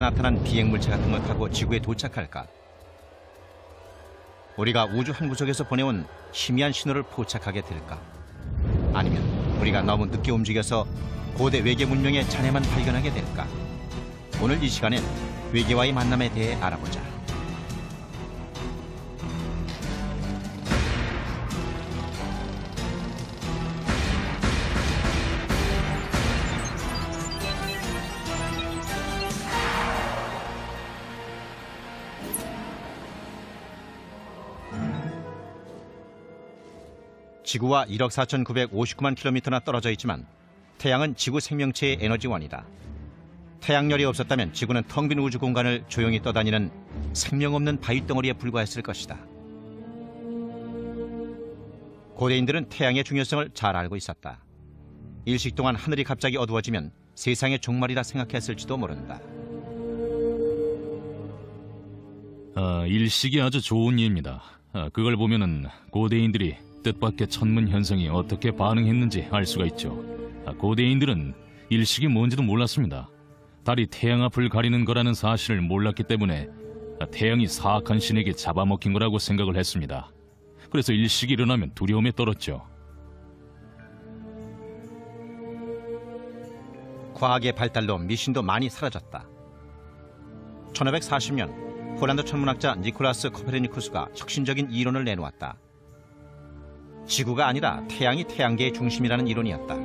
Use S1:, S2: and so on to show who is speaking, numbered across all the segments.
S1: 나타난 비행물체 같은 걸 타고 지구에 도착할까? 우리가 우주 한 구석에서 보내온 희미한 신호를 포착하게 될까? 아니면 우리가 너무 늦게 움직여서 고대 외계 문명의 잔해만 발견하게 될까? 오늘 이 시간엔 외계와의 만남에 대해 알아보자. 지구와 1억 4,959만 킬로미터나 떨어져 있지만 태양은 지구 생명체의 에너지원이다. 태양열이 없었다면 지구는 텅 빈 우주 공간을 조용히 떠다니는 생명 없는 바위 덩어리에 불과했을 것이다. 고대인들은 태양의 중요성을 잘 알고 있었다. 일식 동안 하늘이 갑자기 어두워지면 세상의 종말이라 생각했을지도 모른다.
S2: 일식이 아주 좋은 예입니다. 그걸 보면은 고대인들이 뜻밖의 천문 현상이 어떻게 반응했는지 알 수가 있죠. 고대인들은 일식이 뭔지도 몰랐습니다. 달이 태양 앞을 가리는 거라는 사실을 몰랐기 때문에 태양이 사악한 신에게 잡아먹힌 거라고 생각을 했습니다. 그래서 일식이 일어나면 두려움에 떨었죠.
S1: 과학의 발달로 미신도 많이 사라졌다. 1540년 폴란드 천문학자 니콜라스 코페르니쿠스가 혁신적인 이론을 내놓았다. 지구가 아니라 태양이 태양계의 중심이라는 이론이었다.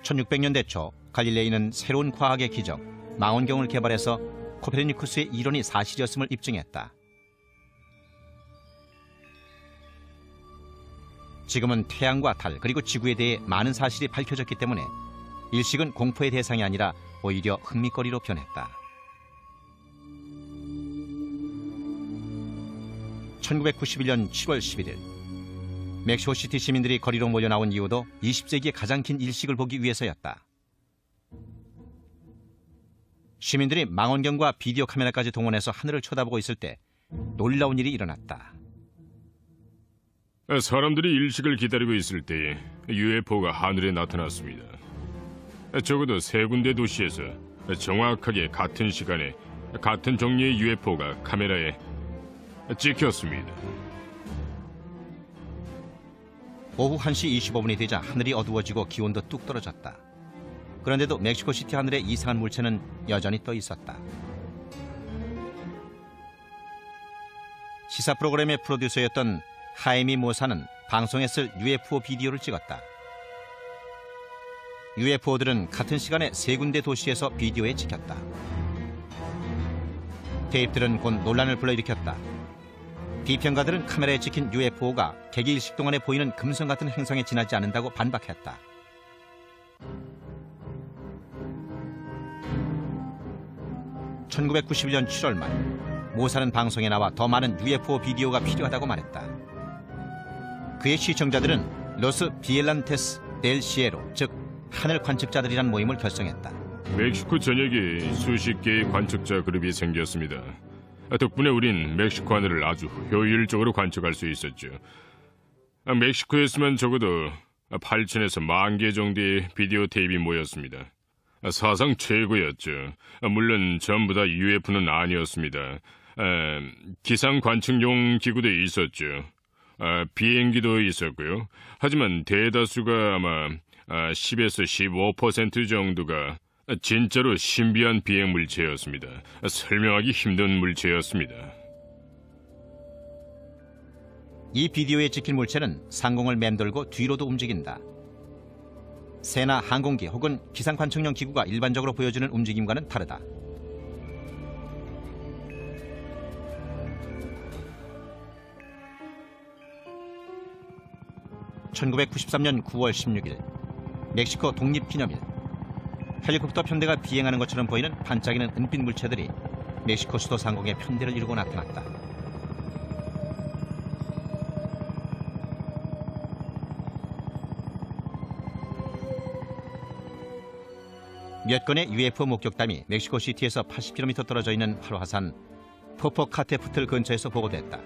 S1: 1600년대 초 갈릴레이는 새로운 과학의 기적, 망원경을 개발해서 코페르니쿠스의 이론이 사실이었음을 입증했다. 지금은 태양과 달 그리고 지구에 대해 많은 사실이 밝혀졌기 때문에 일식은 공포의 대상이 아니라 오히려 흥미거리로 변했다. 1991년 7월 11일 멕시코시티 시민들이 거리로 몰려 나온 이유도 20세기의 가장 긴 일식을 보기 위해서였다. 시민들이 망원경과 비디오 카메라까지 동원해서 하늘을 쳐다보고 있을 때 놀라운 일이 일어났다.
S3: 사람들이 일식을 기다리고 있을 때 UFO가 하늘에 나타났습니다. 적어도 세 군데 도시에서 정확하게 같은 시간에 같은 종류의 UFO가 카메라에 찍혔습니다.
S1: 오후 1시 25분이 되자 하늘이 어두워지고 기온도 뚝 떨어졌다. 그런데도 멕시코시티 하늘에 이상한 물체는 여전히 떠 있었다. 시사 프로그램의 프로듀서였던 하이미 모사는 방송에 쓸 UFO 비디오를 찍었다. UFO들은 같은 시간에 세 군데 도시에서 비디오에 찍혔다. 테이프들은 곧 논란을 불러일으켰다. 비평가들은 카메라에 찍힌 UFO가 개기일식 동안에 보이는 금성 같은 행성에 지나지 않는다고 반박했다. (1991년 7월) 말 모사는 방송에 나와 더 많은 UFO 비디오가 필요하다고 말했다. 그의 시청자들은 로스 비엘란테스 델 시에로, 즉 하늘 관측자들이란 모임을 결성했다.
S3: 멕시코 전역에 수십 개의 관측자 그룹이 생겼습니다. 덕분에 우린 멕시코 하늘을 아주 효율적으로 관측할 수 있었죠. 멕시코에서만 적어도 8,000에서 10,000개 정도의 비디오 테이프가 모였습니다. 사상 최고였죠. 물론 전부 다 UFO는 아니었습니다. 기상 관측용 기구도 있었죠. 비행기도 있었고요. 하지만 대다수가 아마 10에서 15% 정도가 진짜로 신비한 비행 물체였습니다. 설명하기 힘든 물체였습니다.
S1: 이 비디오에 찍힌 물체는 상공을 맴돌고 뒤로도 움직인다. 새나 항공기 혹은 기상 관측용 기구가 일반적으로 보여주는 움직임과는 다르다. (1993년 9월 16일) 멕시코 독립기념일. 헬리콥터 편대가 비행하는 것처럼 보이는 반짝이는 은빛 물체들이 멕시코 수도 상공에 편대를 이루고 나타났다. 몇 건의 UFO 목격담이 멕시코시티에서 80km 떨어져 있는 활화산 포포카테푸틀 근처에서 보고됐다.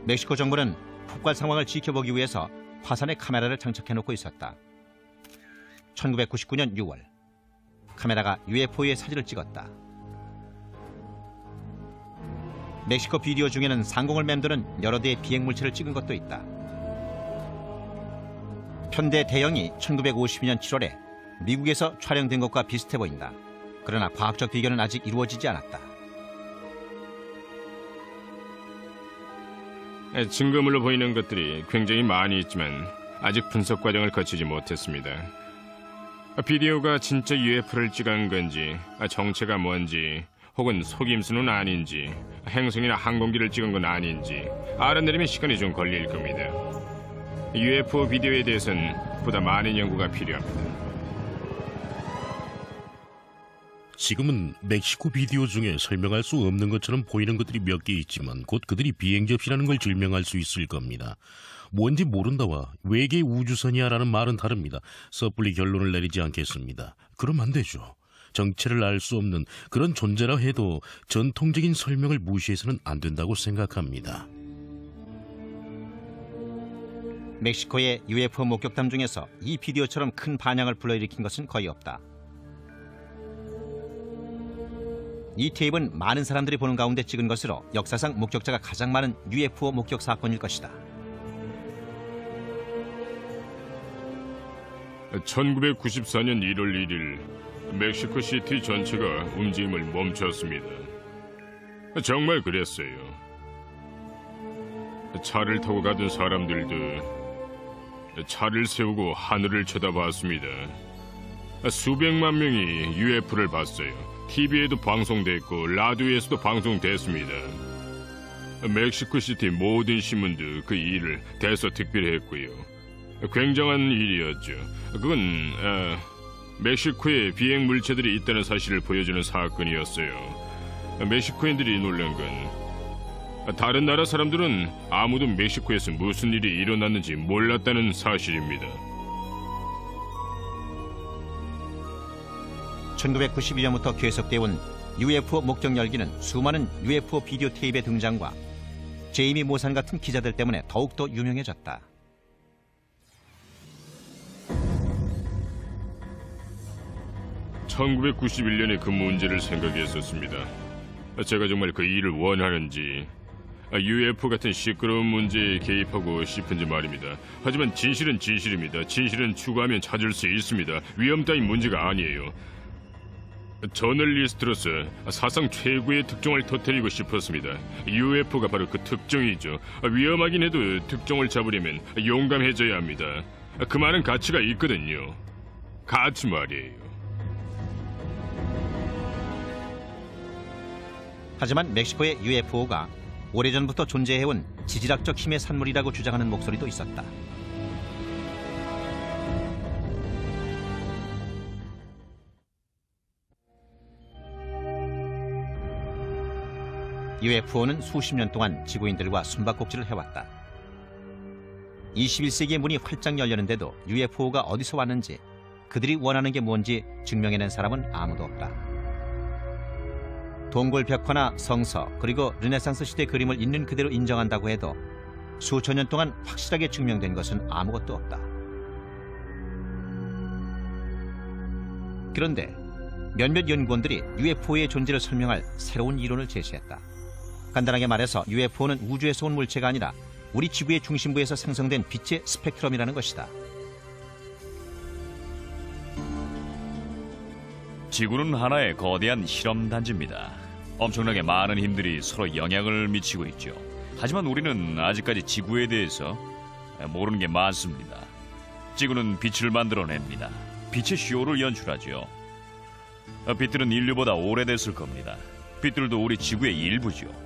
S1: 멕시코 정부는 폭발 상황을 지켜보기 위해서 화산에 카메라를 장착해놓고 있었다. 1999년 6월 카메라가 UFO의 사진을 찍었다. 멕시코 비디오 중에는 상공을 맴도는 여러 대의 비행 물체를 찍은 것도 있다. 편대 대형이 1952년 7월에 미국에서 촬영된 것과 비슷해 보인다. 그러나 과학적 비교는 아직 이루어지지 않았다.
S3: 증거물로 보이는 것들이 굉장히 많이 있지만 아직 분석 과정을 거치지 못했습니다. 비디오가 진짜 UFO를 찍은 건지, 정체가 뭔지, 혹은 속임수는 아닌지, 행성이나 항공기를 찍은 건 아닌지 알아내려면 시간이 좀 걸릴 겁니다. UFO 비디오에 대해서는 보다 많은 연구가 필요합니다.
S4: 지금은 멕시코 비디오 중에 설명할 수 없는 것처럼 보이는 것들이 몇 개 있지만 곧 그들이 비행접이라는 걸 증명할 수 있을 겁니다. 뭔지 모른다와 외계 우주선이야 라는 말은 다릅니다. 섣불리 결론을 내리지 않겠습니다. 그럼 안 되죠. 정체를 알 수 없는 그런 존재라 해도 전통적인 설명을 무시해서는 안 된다고 생각합니다.
S1: 멕시코의 UFO 목격담 중에서 이 비디오처럼 큰 반향을 불러일으킨 것은 거의 없다. 이 테이프는 많은 사람들이 보는 가운데 찍은 것으로 역사상 목격자가 가장 많은 UFO 목격 사건일 것이다.
S3: 1994년 1월 1일 멕시코 시티 전체가 움직임을 멈췄습니다. 정말 그랬어요. 차를 타고 가던 사람들도 차를 세우고 하늘을 쳐다봤습니다. 수백만 명이 UFO를 봤어요. TV에도 방송됐고 라디오에서도 방송됐습니다. 멕시코시티 모든 신문도 그 일을 대서특필했고요. 굉장한 일이었죠. 그건 멕시코에 비행 물체들이 있다는 사실을 보여주는 사건이었어요. 멕시코인들이 놀란 건 다른 나라 사람들은 아무도 멕시코에서 무슨 일이 일어났는지 몰랐다는 사실입니다.
S1: 1992년부터 계속되어 온 UFO 목격 열기는 수많은 UFO 비디오 테이프의 등장과 제이미 모산 같은 기자들 때문에 더욱더 유명해졌다.
S3: (1991년에) 그 문제를 생각했었습니다. 제가 정말 그 일을 원하는지, UFO 같은 시끄러운 문제에 개입하고 싶은지 말입니다. 하지만 진실은 진실입니다. 진실은 추구하면 찾을 수 있습니다. 위험 따윈 문제가 아니에요. 저널리스트로서 사상 최고의 특종을 터뜨리고 싶었습니다. UFO가 바로 그 특종이죠. 위험하긴 해도 특종을 잡으려면 용감해져야 합니다. 그 많은 가치가 있거든요. 가치 말이에요.
S1: 하지만 멕시코의 UFO가 오래전부터 존재해온 지질학적 힘의 산물이라고 주장하는 목소리도 있었다. UFO는 수십 년 동안 지구인들과 숨바꼭질을 해왔다. 21세기의 문이 활짝 열렸는데도 UFO가 어디서 왔는지, 그들이 원하는 게 뭔지 증명해낸 사람은 아무도 없다. 동굴 벽화나 성서, 그리고 르네상스 시대 그림을 있는 그대로 인정한다고 해도 수천 년 동안 확실하게 증명된 것은 아무것도 없다. 그런데 몇몇 연구원들이 UFO의 존재를 설명할 새로운 이론을 제시했다. 간단하게 말해서 UFO는 우주에서 온 물체가 아니라 우리 지구의 중심부에서 생성된 빛의 스펙트럼이라는 것이다.
S5: 지구는 하나의 거대한 실험 단지입니다. 엄청나게 많은 힘들이 서로 영향을 미치고 있죠. 하지만 우리는 아직까지 지구에 대해서 모르는 게 많습니다. 지구는 빛을 만들어냅니다. 빛의 쇼를 연출하죠. 빛들은 인류보다 오래됐을 겁니다. 빛들도 우리 지구의 일부죠.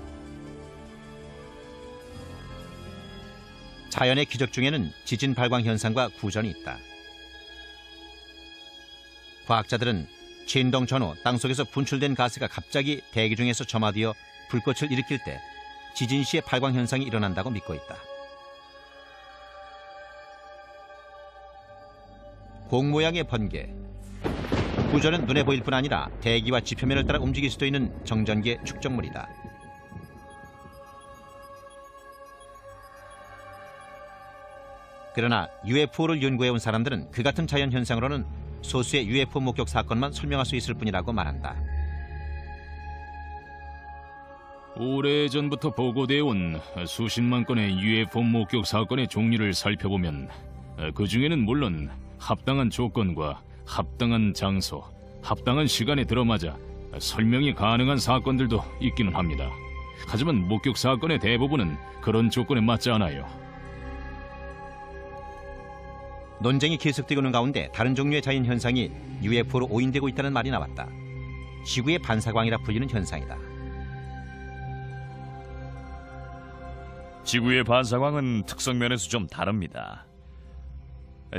S1: 자연의 기적 중에는 지진 발광 현상과 구전이 있다. 과학자들은 진동 전후 땅속에서 분출된 가스가 갑자기 대기 중에서 점화되어 불꽃을 일으킬 때 지진 시에 발광 현상이 일어난다고 믿고 있다. 공 모양의 번개. 구전은 눈에 보일 뿐 아니라 대기와 지표면을 따라 움직일 수도 있는 정전기의 축적물이다. 그러나 UFO를 연구해온 사람들은 그 같은 자연현상으로는 소수의 UFO 목격 사건만 설명할 수 있을 뿐이라고 말한다.
S2: 오래전부터 보고되어 온 수십만 건의 UFO 목격 사건의 종류를 살펴보면 그 중에는 물론 합당한 조건과 합당한 장소, 합당한 시간에 들어맞아 설명이 가능한 사건들도 있기는 합니다. 하지만 목격 사건의 대부분은 그런 조건에 맞지 않아요.
S1: 논쟁이 계속되고 있는 가운데 다른 종류의 자연현상이 UFO로 오인되고 있다는 말이 나왔다. 지구의 반사광이라 불리는 현상이다.
S5: 지구의 반사광은 특성 면에서 좀 다릅니다.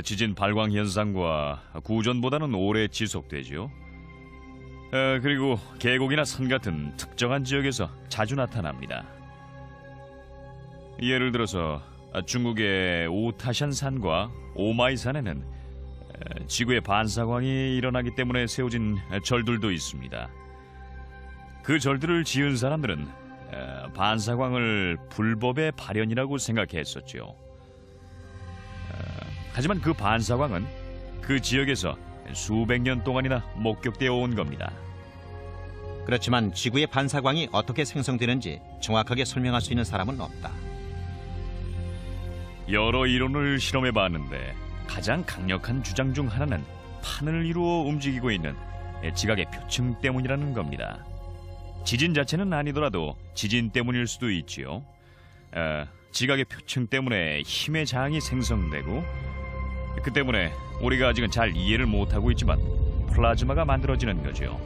S5: 지진 발광 현상과 구전보다는 오래 지속되죠. 그리고 계곡이나 산 같은 특정한 지역에서 자주 나타납니다. 예를 들어서 중국의 우타샨산과 오마이산에는 지구의 반사광이 일어나기 때문에 세워진 절들도 있습니다. 그 절들을 지은 사람들은 반사광을 불법의 발현이라고 생각했었죠. 하지만 그 반사광은 그 지역에서 수백 년 동안이나 목격되어 온 겁니다.
S1: 그렇지만 지구의 반사광이 어떻게 생성되는지 정확하게 설명할 수 있는 사람은 없다.
S5: 여러 이론을 실험해 봤는데 가장 강력한 주장 중 하나는 판을 이루어 움직이고 있는 지각의 표층 때문이라는 겁니다. 지진 자체는 아니더라도 지진 때문일 수도 있지요. 지각의 표층 때문에 힘의 장이 생성되고 그 때문에 우리가 아직은 잘 이해를 못하고 있지만 플라즈마가 만들어지는 거죠.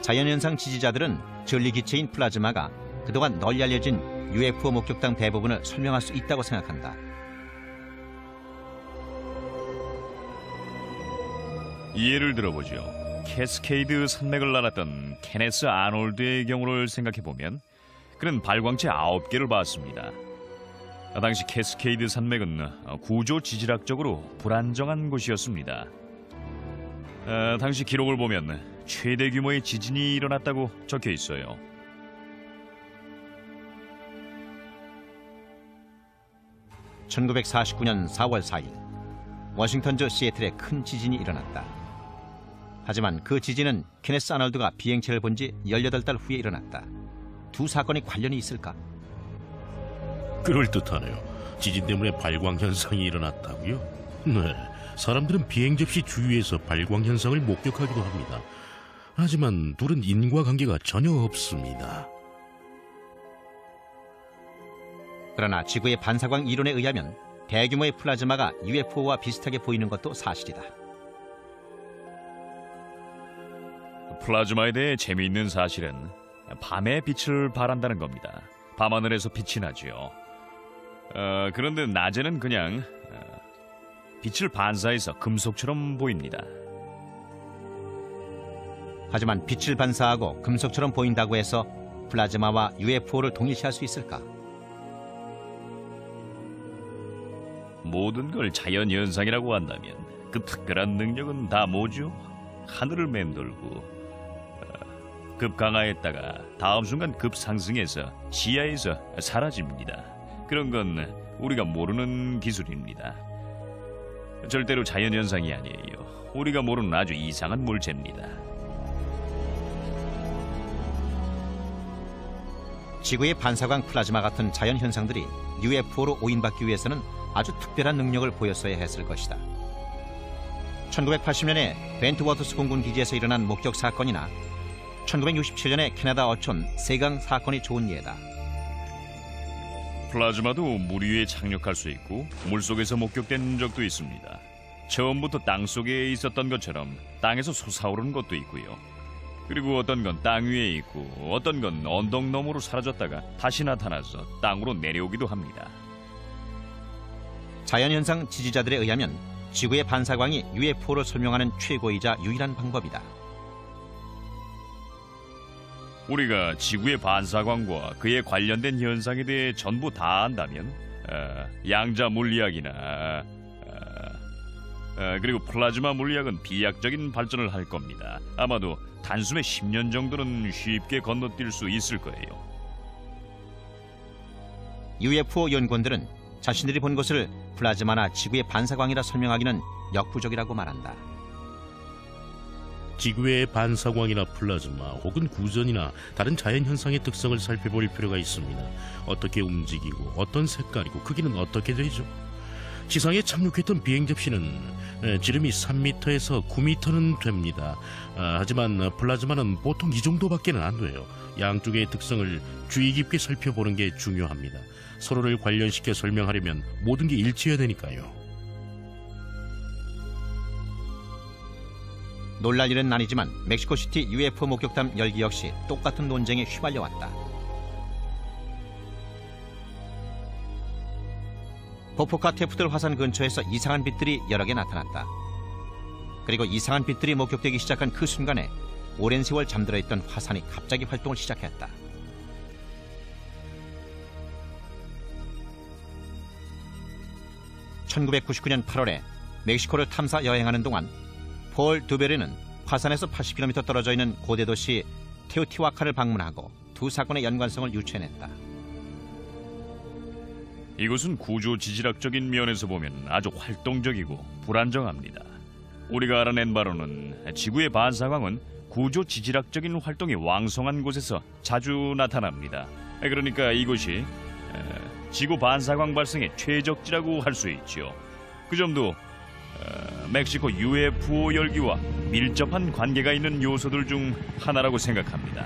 S1: 자연현상 지지자들은 전리기체인 플라즈마가 그동안 널리 알려진 UFO 목격담 대부분을 설명할 수 있다고 생각한다.
S5: 예를 들어보죠. 캐스케이드 산맥을 날았던 케네스 아놀드의 경우를 생각해보면 그는 발광체 9개를 봤습니다. 당시 캐스케이드 산맥은 구조 지질학적으로 불안정한 곳이었습니다. 당시 기록을 보면 최대 규모의 지진이 일어났다고 적혀 있어요.
S1: (1949년 4월 4일) 워싱턴주 시애틀에 큰 지진이 일어났다. 하지만 그 지진은 케네스 아놀드가 비행체를 본 지 18달 후에 일어났다. 두 사건이 관련이 있을까?
S4: 그럴듯하네요. 지진 때문에 발광 현상이 일어났다고요? 네, 사람들은 비행 접시 주위에서 발광 현상을 목격하기도 합니다. 하지만 둘은 인과관계가 전혀 없습니다.
S1: 그러나 지구의 반사광 이론에 의하면 대규모의 플라즈마가 UFO와 비슷하게 보이는 것도 사실이다.
S5: 플라즈마에 대해 재미있는 사실은 밤에 빛을 발한다는 겁니다. 밤하늘에서 빛이 나죠. 그런데 낮에는 그냥 빛을 반사해서 금속처럼 보입니다.
S1: 하지만 빛을 반사하고 금속처럼 보인다고 해서 플라즈마와 UFO를 동일시할 수 있을까?
S5: 모든 걸 자연현상이라고 한다면 그 특별한 능력은 다 뭐죠? 하늘을 맴돌고 급강하했다가 다음 순간 급상승해서 시야에서 사라집니다. 그런 건 우리가 모르는 기술입니다. 절대로 자연현상이 아니에요. 우리가 모르는 아주 이상한 물체입니다.
S1: 지구의 반사광 플라즈마 같은 자연현상들이 UFO로 오인받기 위해서는 아주 특별한 능력을 보였어야 했을 것이다. 1980년에 벤트워터스 공군 기지에서 일어난 목격 사건이나 1967년에 캐나다 어촌 세강 사건이 좋은 예다.
S5: 플라즈마도 물 위에 착륙할 수 있고 물속에서 목격된 적도 있습니다. 처음부터 땅속에 있었던 것처럼 땅에서 솟아오르는 것도 있고요. 그리고 어떤 건 땅 위에 있고 어떤 건 언덕 너머로 사라졌다가 다시 나타나서 땅으로 내려오기도 합니다.
S1: 자연현상 지지자들에 의하면 지구의 반사광이 UFO를 설명하는 최고이자 유일한 방법이다.
S5: 우리가 지구의 반사광과 그에 관련된 현상에 대해 전부 다 안다면 양자 물리학이나 그리고 플라즈마 물리학은 비약적인 발전을 할 겁니다. 아마도 단숨에 10년 정도는 쉽게 건너뛸 수 있을 거예요.
S1: UFO 연구원들은 자신들이 본 것을 플라즈마나 지구의 반사광이라 설명하기는 역부족이라고 말한다.
S4: 지구의 반사광이나 플라즈마 혹은 구전이나 다른 자연현상의 특성을 살펴볼 필요가 있습니다. 어떻게 움직이고 어떤 색깔이고 크기는 어떻게 되죠? 지상에 착륙했던 비행 접시는 지름이 3m에서 9m는 됩니다. 하지만 플라즈마는 보통 이 정도밖에는 안 돼요. 양쪽의 특성을 주의 깊게 살펴보는 게 중요합니다. 서로를 관련시켜 설명하려면 모든 게 일치해야 되니까요.
S1: 놀랄 일은 아니지만 멕시코시티 UFO 목격담 열기 역시 똑같은 논쟁에 휘말려왔다. 포포카 테프들 화산 근처에서 이상한 빛들이 여러 개 나타났다. 그리고 이상한 빛들이 목격되기 시작한 그 순간에 오랜 세월 잠들어 있던 화산이 갑자기 활동을 시작했다. (1999년 8월에) 멕시코를 탐사 여행하는 동안 폴 두베르는 화산에서 80km 떨어져 있는 고대 도시 테오티와칸을 방문하고 두 사건의 연관성을 유추해냈다.
S5: 이곳은 구조 지질학적인 면에서 보면 아주 활동적이고 불안정합니다. 우리가 알아낸 바로는 지구의 반사광은 구조 지질학적인 활동이 왕성한 곳에서 자주 나타납니다. 그러니까 이곳이 지구 반사광 발생의 최적지라고 할 수 있죠. 그 점도 멕시코 UFO 열기와 밀접한 관계가 있는 요소들 중 하나라고 생각합니다.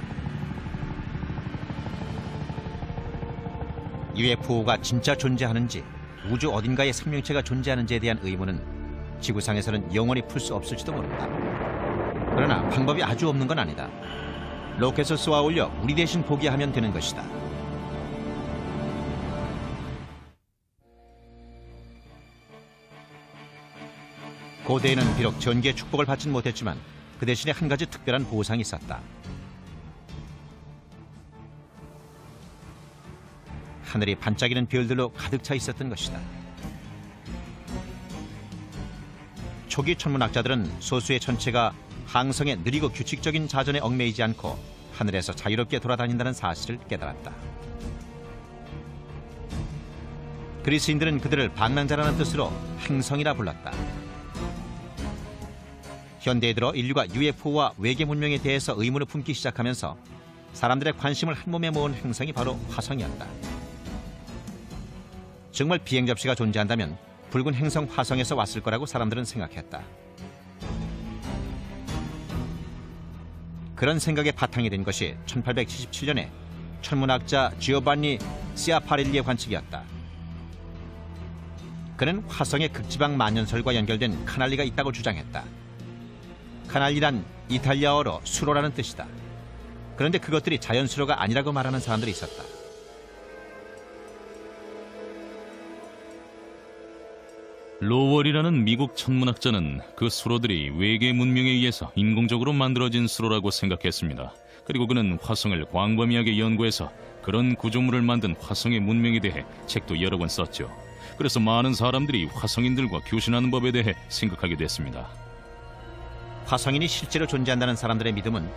S1: UFO가 진짜 존재하는지 우주 어딘가에 생명체가 존재하는지에 대한 의문은 지구상에서는 영원히 풀 수 없을지도 모른다. 그러나 방법이 아주 없는 건 아니다. 로켓을 쏘아 올려 우리 대신 보게 하면 되는 것이다. 고대에는 비록 전기의 축복을 받진 못했지만 그 대신에 한 가지 특별한 보상이 있었다. 하늘이 반짝이는 별들로 가득 차 있었던 것이다. 초기 천문학자들은 소수의 천체가 항성의 느리고 규칙적인 자전에 얽매이지 않고 하늘에서 자유롭게 돌아다닌다는 사실을 깨달았다. 그리스인들은 그들을 방랑자라는 뜻으로 행성이라 불렀다. 현대에 들어 인류가 UFO와 외계 문명에 대해서 의문을 품기 시작하면서 사람들의 관심을 한몸에 모은 행성이 바로 화성이었다. 정말 비행 접시가 존재한다면 붉은 행성 화성에서 왔을 거라고 사람들은 생각했다. 그런 생각에 바탕이 된 것이 1877년에 천문학자 지오반니 시아파렐리의 관측이었다. 그는 화성의 극지방 만년설과 연결된 카날리가 있다고 주장했다. 카날리란 이탈리아어로 수로라는 뜻이다. 그런데 그것들이 자연수로가 아니라고 말하는 사람들이 있었다.
S2: 로월이라는 미국 천문학자는 그 수로들이 외계 문명에 의해서 인공적으로 만들어진 수로라고 생각했습니다. 그리고 그는 화성을 광범위하게 연구해서 그런 구조물을 만든 화성의 문명에 대해 책도 여러 권 썼죠. 그래서 많은 사람들이 화성인들과 교신하는 법에 대해 생각하게 됐습니다.
S1: 화성인이 실제로 존재한다는 사람들의 믿음은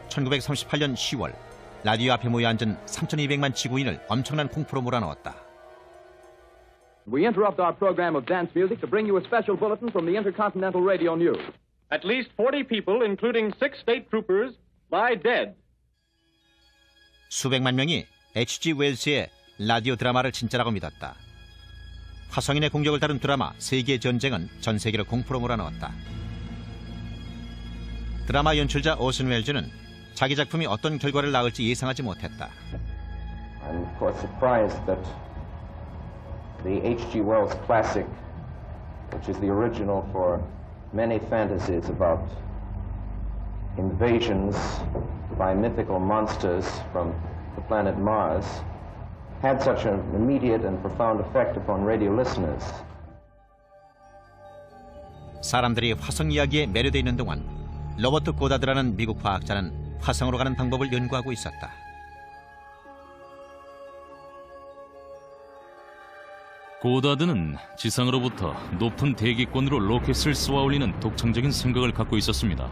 S1: 1938년 10월 라디오 앞에 모여 앉은 3,200만 지구인을 엄청난 공포로 몰아넣었다.
S6: We interrupt our program of dance music to bring you a special bulletin from the Intercontinental Radio News.
S7: At least 40 people, including 6 state troopers, lie dead.
S1: 수백만 명이 H.G. 웰스의 라디오 드라마를 진짜라고 믿었다. 화성인의 공격을 다룬 드라마 세계의 전쟁은 전 세계를 공포로 몰아넣었다. 드라마 연출자 오슨 웰즈는 자기 작품이 어떤 결과를 낳을지 예상하지 못했다.
S8: I'm of course surprised that the H.G. Wells classic, which is the original for many fantasies about invasions by mythical monsters from the planet Mars, had such an immediate and profound effect upon radio listeners.
S1: 사람들이 화성 이야기에 매료돼 있는 동안 로버트 고다드라는 미국 과학자는 화성으로 가는 방법을 연구하고 있었다.
S2: 고다드는 지상으로부터 높은 대기권으로 로켓을 쏘아 올리는 독창적인 생각을 갖고 있었습니다.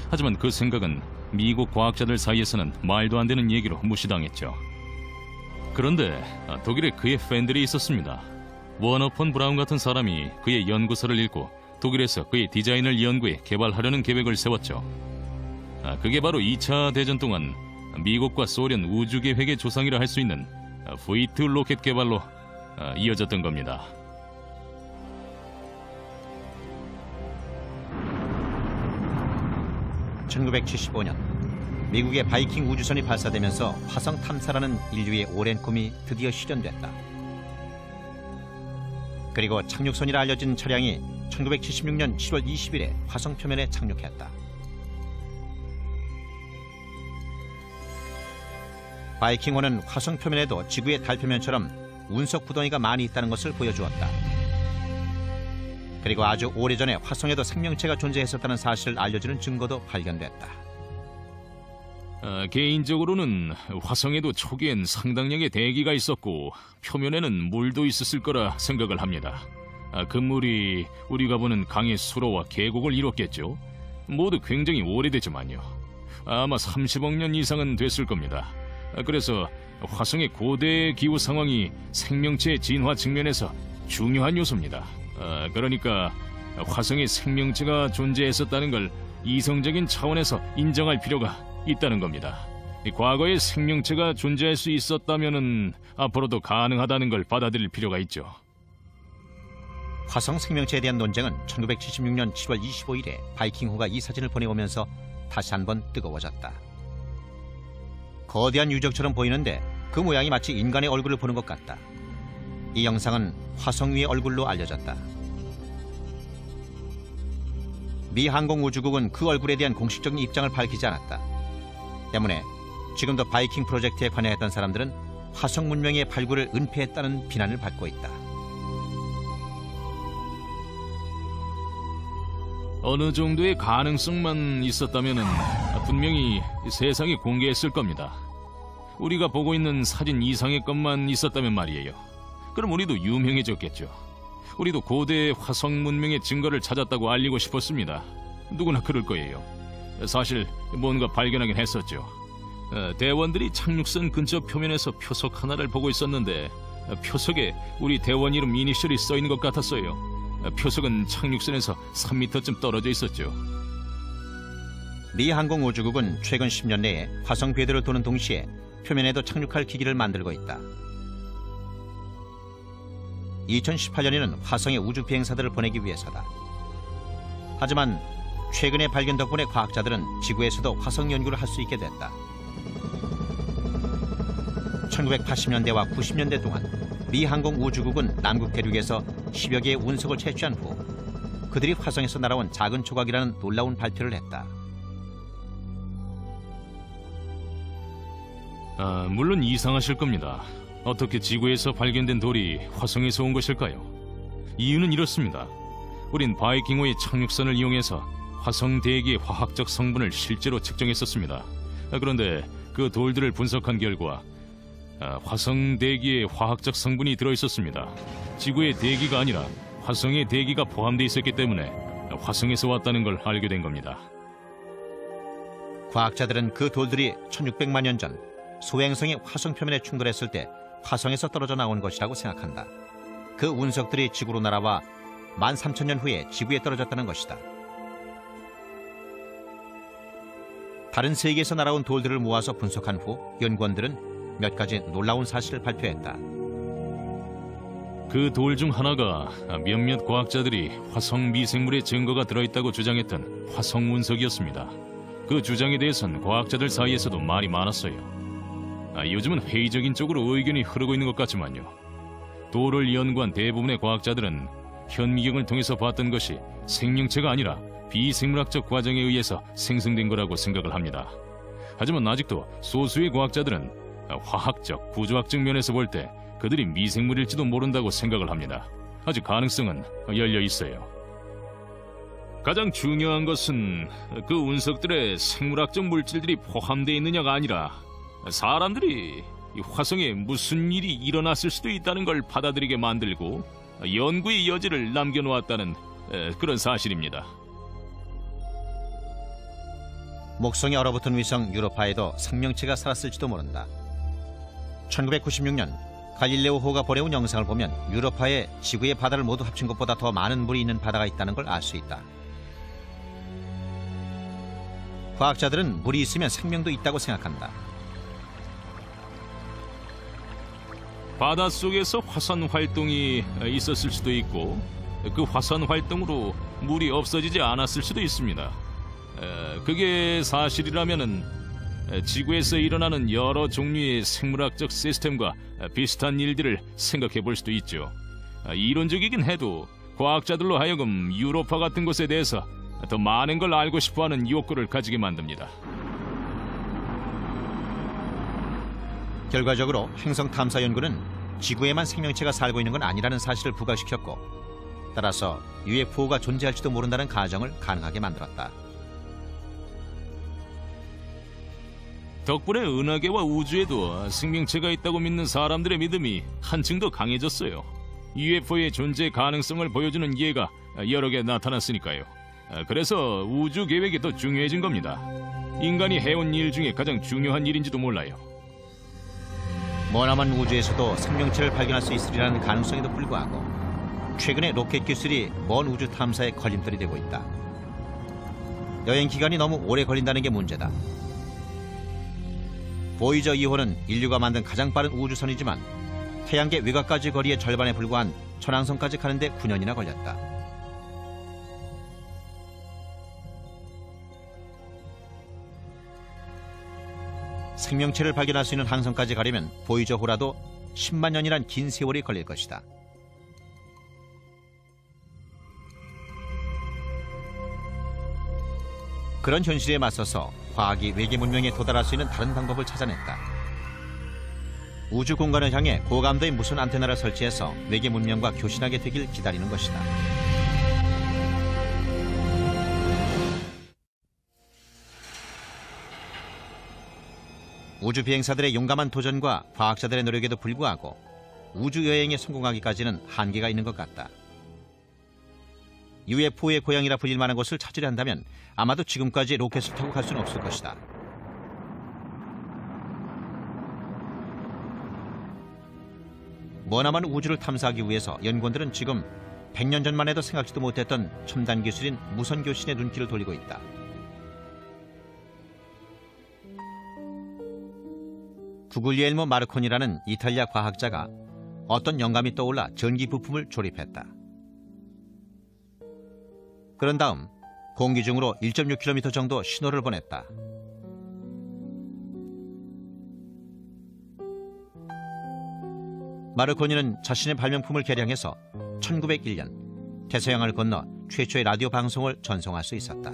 S2: 하지만 그 생각은 미국 과학자들 사이에서는 말도 안 되는 얘기로 무시당했죠. 그런데 독일에 그의 팬들이 있었습니다. 워너 폰 브라운 같은 사람이 그의 연구서를 읽고 독일에서 그의 디자인을 연구해 개발하려는 계획을 세웠죠. 그게 바로 2차 대전 동안 미국과 소련 우주계획의 조상이라 할 수 있는 V2 로켓 개발로 이어졌던 겁니다.
S1: (1975년) 미국의 바이킹 우주선이 발사되면서 화성 탐사라는 인류의 오랜 꿈이 드디어 실현됐다. 그리고 착륙선이라 알려진 차량이 1976년 7월 20일에 화성 표면에 착륙했다. 바이킹1은 화성 표면에도 지구의 달 표면처럼 운석 구덩이가 많이 있다는 것을 보여주었다. 그리고 아주 오래전에 화성에도 생명체가 존재했었다는 사실을 알려주는 증거도 발견됐다.
S2: 개인적으로는 화성에도 초기엔 상당량의 대기가 있었고 표면에는 물도 있었을 거라 생각을 합니다. 그 물이 우리가 보는 강의 수로와 계곡을 이뤘겠죠. 모두 굉장히 오래되지만요. 아마 30억 년 이상은 됐을 겁니다. 그래서 화성의 고대 기후 상황이 생명체의 진화 측면에서 중요한 요소입니다. 그러니까 화성에 생명체가 존재했었다는 걸 이성적인 차원에서 인정할 필요가 있다는 겁니다. 과거에 생명체가 존재할 수 있었다면은 앞으로도 가능하다는 걸 받아들일 필요가 있죠.
S1: 화성 생명체에 대한 논쟁은 1976년 7월 25일에 바이킹호가 이 사진을 보내오면서 다시 한번 뜨거워졌다. 거대한 유적처럼 보이는데 그 모양이 마치 인간의 얼굴을 보는 것 같다. 이 영상은 화성 위의 얼굴로 알려졌다. 미 항공우주국은 그 얼굴에 대한 공식적인 입장을 밝히지 않았다. 때문에 지금도 바이킹 프로젝트에 관여했던 사람들은 화성 문명의 발굴을 은폐했다는 비난을 받고 있다.
S2: 어느 정도의 가능성만 있었다면은 분명히 세상에 공개했을 겁니다. 우리가 보고 있는 사진 이상의 것만 있었다면 말이에요. 그럼 우리도 유명해졌겠죠. 우리도 고대 화성 문명의 증거를 찾았다고 알리고 싶었습니다. 누구나 그럴 거예요. 사실 뭔가 발견하긴 했었죠. 대원들이 착륙선 근처 표면에서 표석 하나를 보고 있었는데 표석에 우리 대원 이름 이니셜이 써있는 것 같았어요. 표석은 착륙선에서 3m쯤 떨어져 있었죠.
S1: 미 항공우주국은 최근 10년 내에 화성 궤도를 도는 동시에 표면에도 착륙할 기기를 만들고 있다. 2018년에는 화성에 우주 비행사들을 보내기 위해서다. 하지만 최근의 발견 덕분에 과학자들은 지구에서도 화성 연구를 할 수 있게 됐다. 1980년대와 90년대 동안 미 항공우주국은 남극 대륙에서 10여 개의 운석을 채취한 후 그들이 화성에서 날아온 작은 조각이라는 놀라운 발표를 했다.
S2: 물론 이상하실 겁니다. 어떻게 지구에서 발견된 돌이 화성에서 온 것일까요? 이유는 이렇습니다. 우린 바이킹호의 착륙선을 이용해서 화성 대기의 화학적 성분을 실제로 측정했었습니다. 그런데 그 돌들을 분석한 결과 화성 대기에 화학적 성분이 들어있었습니다. 지구의 대기가 아니라 화성의 대기가 포함되어 있었기 때문에 화성에서 왔다는 걸 알게 된 겁니다.
S1: 과학자들은 그 돌들이 1600만 년 전 소행성이 화성 표면에 충돌했을 때 화성에서 떨어져 나온 것이라고 생각한다. 그 운석들이 지구로 날아와 13,000년 후에 지구에 떨어졌다는 것이다. 다른 세계에서 날아온 돌들을 모아서 분석한 후 연구원들은 몇 가지 놀라운 사실을 발표했다.
S2: 그 돌 중 하나가 몇몇 과학자들이 화성 미생물의 증거가 들어있다고 주장했던 화성 운석이었습니다. 그 주장에 대해선 과학자들 사이에서도 말이 많았어요. 요즘은 회의적인 쪽으로 의견이 흐르고 있는 것 같지만요. 돌을 연구한 대부분의 과학자들은 현미경을 통해서 봤던 것이 생명체가 아니라 비생물학적 과정에 의해서 생성된 거라고 생각을 합니다. 하지만 아직도 소수의 과학자들은 화학적, 구조학적 면에서 볼 때 그들이 미생물일지도 모른다고 생각을 합니다. 아직 가능성은 열려 있어요. 가장 중요한 것은 그 운석들에 생물학적 물질들이 포함되어 있느냐가 아니라 사람들이 화성에 무슨 일이 일어났을 수도 있다는 걸 받아들이게 만들고 연구의 여지를 남겨놓았다는 그런 사실입니다.
S1: 목성에 얼어붙은 위성 유로파에도 생명체가 살았을지도 모른다. 1996년 갈릴레오호가 보내온 영상을 보면 유로파에 지구의 바다를 모두 합친 것보다 더 많은 물이 있는 바다가 있다는 걸 알 수 있다. 과학자들은 물이 있으면 생명도 있다고 생각한다.
S2: 바닷속에서 화산 활동이 있었을 수도 있고 그 화산 활동으로 물이 없어지지 않았을 수도 있습니다. 그게 사실이라면은 지구에서 일어나는 여러 종류의 생물학적 시스템과 비슷한 일들을 생각해 볼 수도 있죠. 이론적이긴 해도 과학자들로 하여금 유로파 같은 곳에 대해서 더 많은 걸 알고 싶어하는 욕구를 가지게 만듭니다.
S1: 결과적으로 행성 탐사 연구는 지구에만 생명체가 살고 있는 건 아니라는 사실을 부각시켰고, 따라서 UFO가 존재할지도 모른다는 가정을 가능하게 만들었다.
S2: 덕분에 은하계와 우주에도 생명체가 있다고 믿는 사람들의 믿음이 한층 더 강해졌어요. UFO의 존재 가능성을 보여주는 예가 여러 개 나타났으니까요. 그래서 우주 계획이 더 중요해진 겁니다. 인간이 해온 일 중에 가장 중요한 일인지도 몰라요.
S1: 머나먼 우주에서도 생명체를 발견할 수 있으리라는 가능성에도 불구하고 최근에 로켓 기술이 먼 우주 탐사에 걸림돌이 되고 있다. 여행 기간이 너무 오래 걸린다는 게 문제다. 보이저 2호는 인류가 만든 가장 빠른 우주선이지만 태양계 외곽까지 거리의 절반에 불과한 천왕성까지 가는데 9년이나 걸렸다. 생명체를 발견할 수 있는 항성까지 가려면 보이저호라도 10만 년이란 긴 세월이 걸릴 것이다. 그런 현실에 맞서서 과학이 외계 문명에 도달할 수 있는 다른 방법을 찾아냈다. 우주 공간을 향해 고감도의 무선 안테나를 설치해서 외계 문명과 교신하게 되길 기다리는 것이다. 우주 비행사들의 용감한 도전과 과학자들의 노력에도 불구하고 우주 여행에 성공하기까지는 한계가 있는 것 같다. UFO의 고향이라 불릴 만한 곳을 찾으려 한다면 아마도 지금까지 로켓을 타고 갈 수는 없을 것이다. 머나먼 우주를 탐사하기 위해서 연구원들은 지금 100년 전만 해도 생각지도 못했던 첨단 기술인 무선 교신에 눈길을 돌리고 있다. 구글리엘모 마르코니라는 이탈리아 과학자가 어떤 영감이 떠올라 전기 부품을 조립했다. 그런 다음 공기 중으로 1.6km 정도 신호를 보냈다. 마르코니는 자신의 발명품을 개량해서 1901년 태서양을 건너 최초의 라디오 방송을 전송할 수 있었다.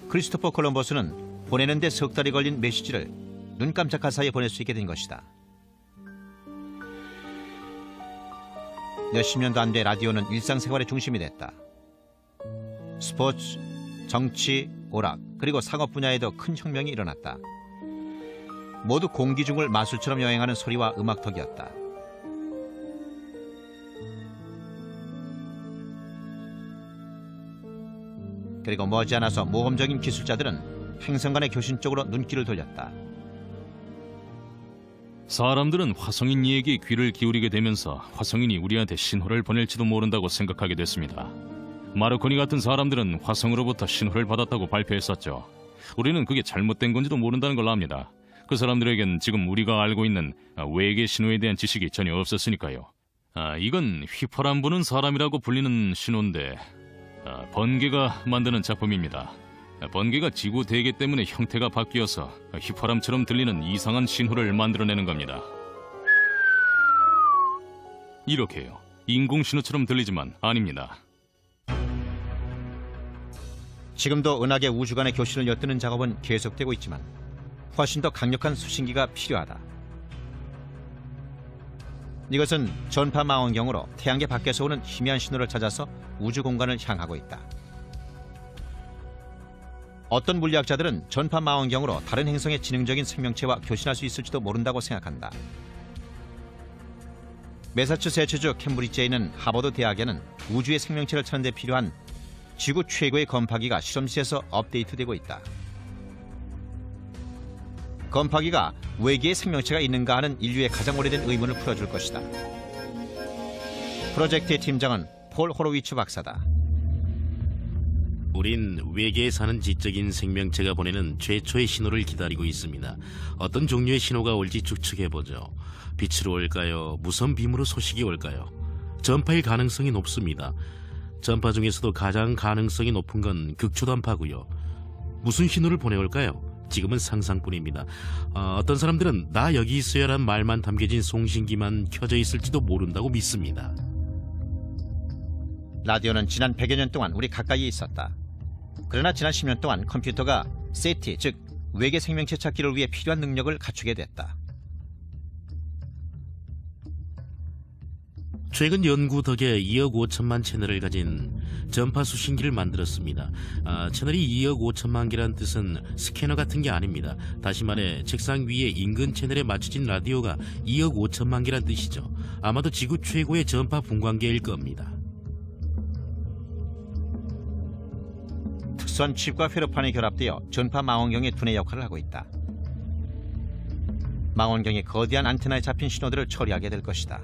S1: 크리스토퍼 콜럼버스는 보내는 데 석 달이 걸린 메시지를 눈 깜짝할 사이에 보낼 수 있게 된 것이다. 몇십 년도 안 돼 라디오는 일상생활의 중심이 됐다. 스포츠, 정치, 오락, 그리고 상업 분야에도 큰 혁명이 일어났다. 모두 공기 중을 마술처럼 여행하는 소리와 음악덕이었다. 그리고 머지않아서 모험적인 기술자들은 행성 간의 교신 쪽으로 눈길을 돌렸다.
S2: 사람들은 화성인 얘기에 귀를 기울이게 되면서 화성인이 우리한테 신호를 보낼지도 모른다고 생각하게 됐습니다. 마르코니 같은 사람들은 화성으로부터 신호를 받았다고 발표했었죠. 우리는 그게 잘못된 건지도 모른다는 걸 압니다. 그 사람들에겐 지금 우리가 알고 있는 외계 신호에 대한 지식이 전혀 없었으니까요. 이건 휘파람 부는 사람이라고 불리는 신호인데 번개가 만드는 작품입니다. 번개가 지구 대기 때문에 형태가 바뀌어서 휘파람처럼 들리는 이상한 신호를 만들어내는 겁니다. 이렇게요. 인공신호처럼 들리지만 아닙니다.
S1: 지금도 은하계 우주 간의 교신을 엿드는 작업은 계속되고 있지만 훨씬 더 강력한 수신기가 필요하다. 이것은 전파 망원경으로 태양계 밖에서 오는 희미한 신호를 찾아서 우주 공간을 향하고 있다. 어떤 물리학자들은 전파 망원경으로 다른 행성의 지능적인 생명체와 교신할 수 있을지도 모른다고 생각한다. 매사추세츠주 캠브리지에 있는 하버드 대학에는 우주의 생명체를 찾는 데 필요한 지구 최고의 건파기가 실험실에서 업데이트되고 있다. 건파기가 외계에 생명체가 있는가 하는 인류의 가장 오래된 의문을 풀어줄 것이다. 프로젝트의 팀장은 폴 호로위츠 박사다.
S4: 우린 외계에 사는 지적인 생명체가 보내는 최초의 신호를 기다리고 있습니다. 어떤 종류의 신호가 올지 추측해보죠. 빛으로 올까요? 무선 빔으로 소식이 올까요? 전파일 가능성이 높습니다. 전파 중에서도 가장 가능성이 높은 건 극초단파고요. 무슨 신호를 보내올까요? 지금은 상상뿐입니다. 어떤 사람들은 나 여기 있어요라는 말만 담겨진 송신기만 켜져 있을지도 모른다고 믿습니다.
S1: 라디오는 지난 100여 년 동안 우리 가까이에 있었다. 그러나 지난 10년 동안 컴퓨터가 세티, 즉 외계 생명체 찾기를 위해 필요한 능력을 갖추게 됐다.
S4: 최근 연구 덕에 2억 5천만 채널을 가진 전파 수신기를 만들었습니다. 채널이 2억 5천만 개란 뜻은 스캐너 같은 게 아닙니다. 다시 말해 책상 위에 인근 채널에 맞춰진 라디오가 2억 5천만 개란 뜻이죠. 아마도 지구 최고의 전파 분광계일 겁니다.
S1: 특수한 칩과 회로판이 결합되어 전파 망원경의 두뇌 역할을 하고 있다. 망원경이 거대한 안테나에 잡힌 신호들을 처리하게 될 것이다.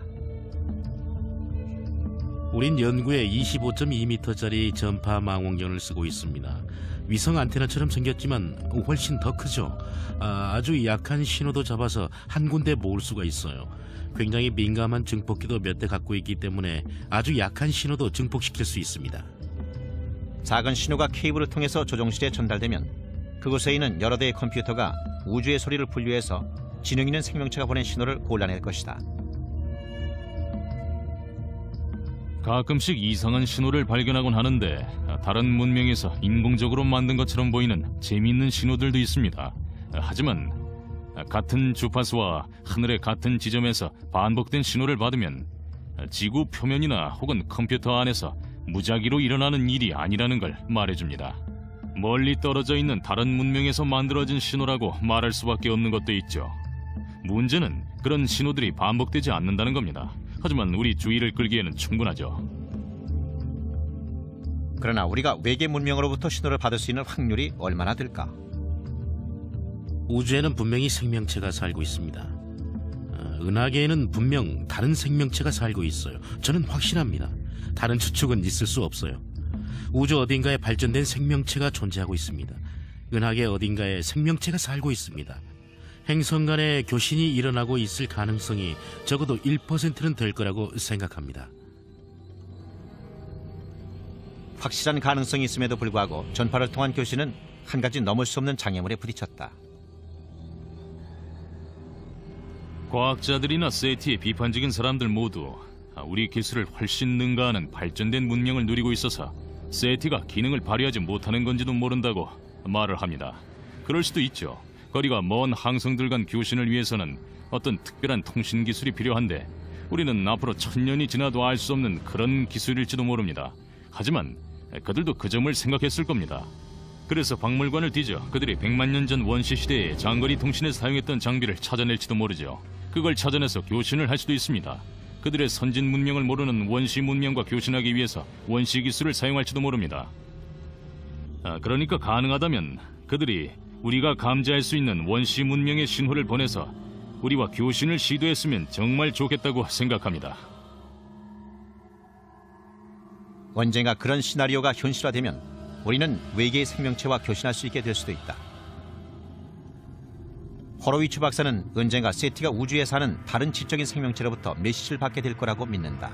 S4: 우린 연구에 25.2m짜리 전파 망원경을 쓰고 있습니다. 위성 안테나처럼 생겼지만 훨씬 더 크죠. 아주 약한 신호도 잡아서 한 군데 모을 수가 있어요. 굉장히 민감한 증폭기도 몇 대 갖고 있기 때문에 아주 약한 신호도 증폭시킬 수 있습니다.
S1: 작은 신호가 케이블을 통해서 조종실에 전달되면 그곳에 있는 여러 대의 컴퓨터가 우주의 소리를 분류해서 지능 있는 생명체가 보낸 신호를 골라낼 것이다.
S2: 가끔씩 이상한 신호를 발견하곤 하는데 다른 문명에서 인공적으로 만든 것처럼 보이는 재미있는 신호들도 있습니다. 하지만 같은 주파수와 하늘의 같은 지점에서 반복된 신호를 받으면 지구 표면이나 혹은 컴퓨터 안에서 무작위로 일어나는 일이 아니라는 걸 말해줍니다. 멀리 떨어져 있는 다른 문명에서 만들어진 신호라고 말할 수밖에 없는 것도 있죠. 문제는 그런 신호들이 반복되지 않는다는 겁니다. 하지만 우리 주의를 끌기에는 충분하죠.
S1: 그러나 우리가 외계 문명으로부터 신호를 받을 수 있는 확률이 얼마나 될까?
S4: 우주에는 분명히 생명체가 살고 있습니다. 은하계에는 분명 다른 생명체가 살고 있어요. 저는 확신합니다. 다른 추측은 있을 수 없어요. 우주 어딘가에 발전된 생명체가 존재하고 있습니다. 은하계 어딘가에 생명체가 살고 있습니다. 행성 간의 교신이 일어나고 있을 가능성이 적어도 1%는 될 거라고 생각합니다.
S1: 확실한 가능성이 있음에도 불구하고 전파를 통한 교신은 한 가지 넘을 수 없는 장애물에 부딪혔다.
S2: 과학자들이나 세티의 비판적인 사람들 모두 우리 기술을 훨씬 능가하는 발전된 문명을 누리고 있어서 세티가 기능을 발휘하지 못하는 건지도 모른다고 말을 합니다. 그럴 수도 있죠. 거리가 먼 항성들 간 교신을 위해서는 어떤 특별한 통신 기술이 필요한데 우리는 앞으로 1000년이 지나도 알 수 없는 그런 기술일지도 모릅니다. 하지만 그들도 그 점을 생각했을 겁니다. 그래서 박물관을 뒤져 그들이 100만 년 전 원시 시대에 장거리 통신에 사용했던 장비를 찾아낼지도 모르죠. 그걸 찾아내서 교신을 할 수도 있습니다. 그들의 선진 문명을 모르는 원시 문명과 교신하기 위해서 원시 기술을 사용할지도 모릅니다. 그러니까 가능하다면 그들이 우리가 감지할 수 있는 원시 문명의 신호를 보내서 우리와 교신을 시도했으면 정말 좋겠다고 생각합니다.
S1: 언젠가 그런 시나리오가 현실화되면 우리는 외계의 생명체와 교신할 수 있게 될 수도 있다. 호로위츠 박사는 언젠가 세티가 우주에 사는 다른 지적인 생명체로부터 메시지를 받게 될 거라고 믿는다.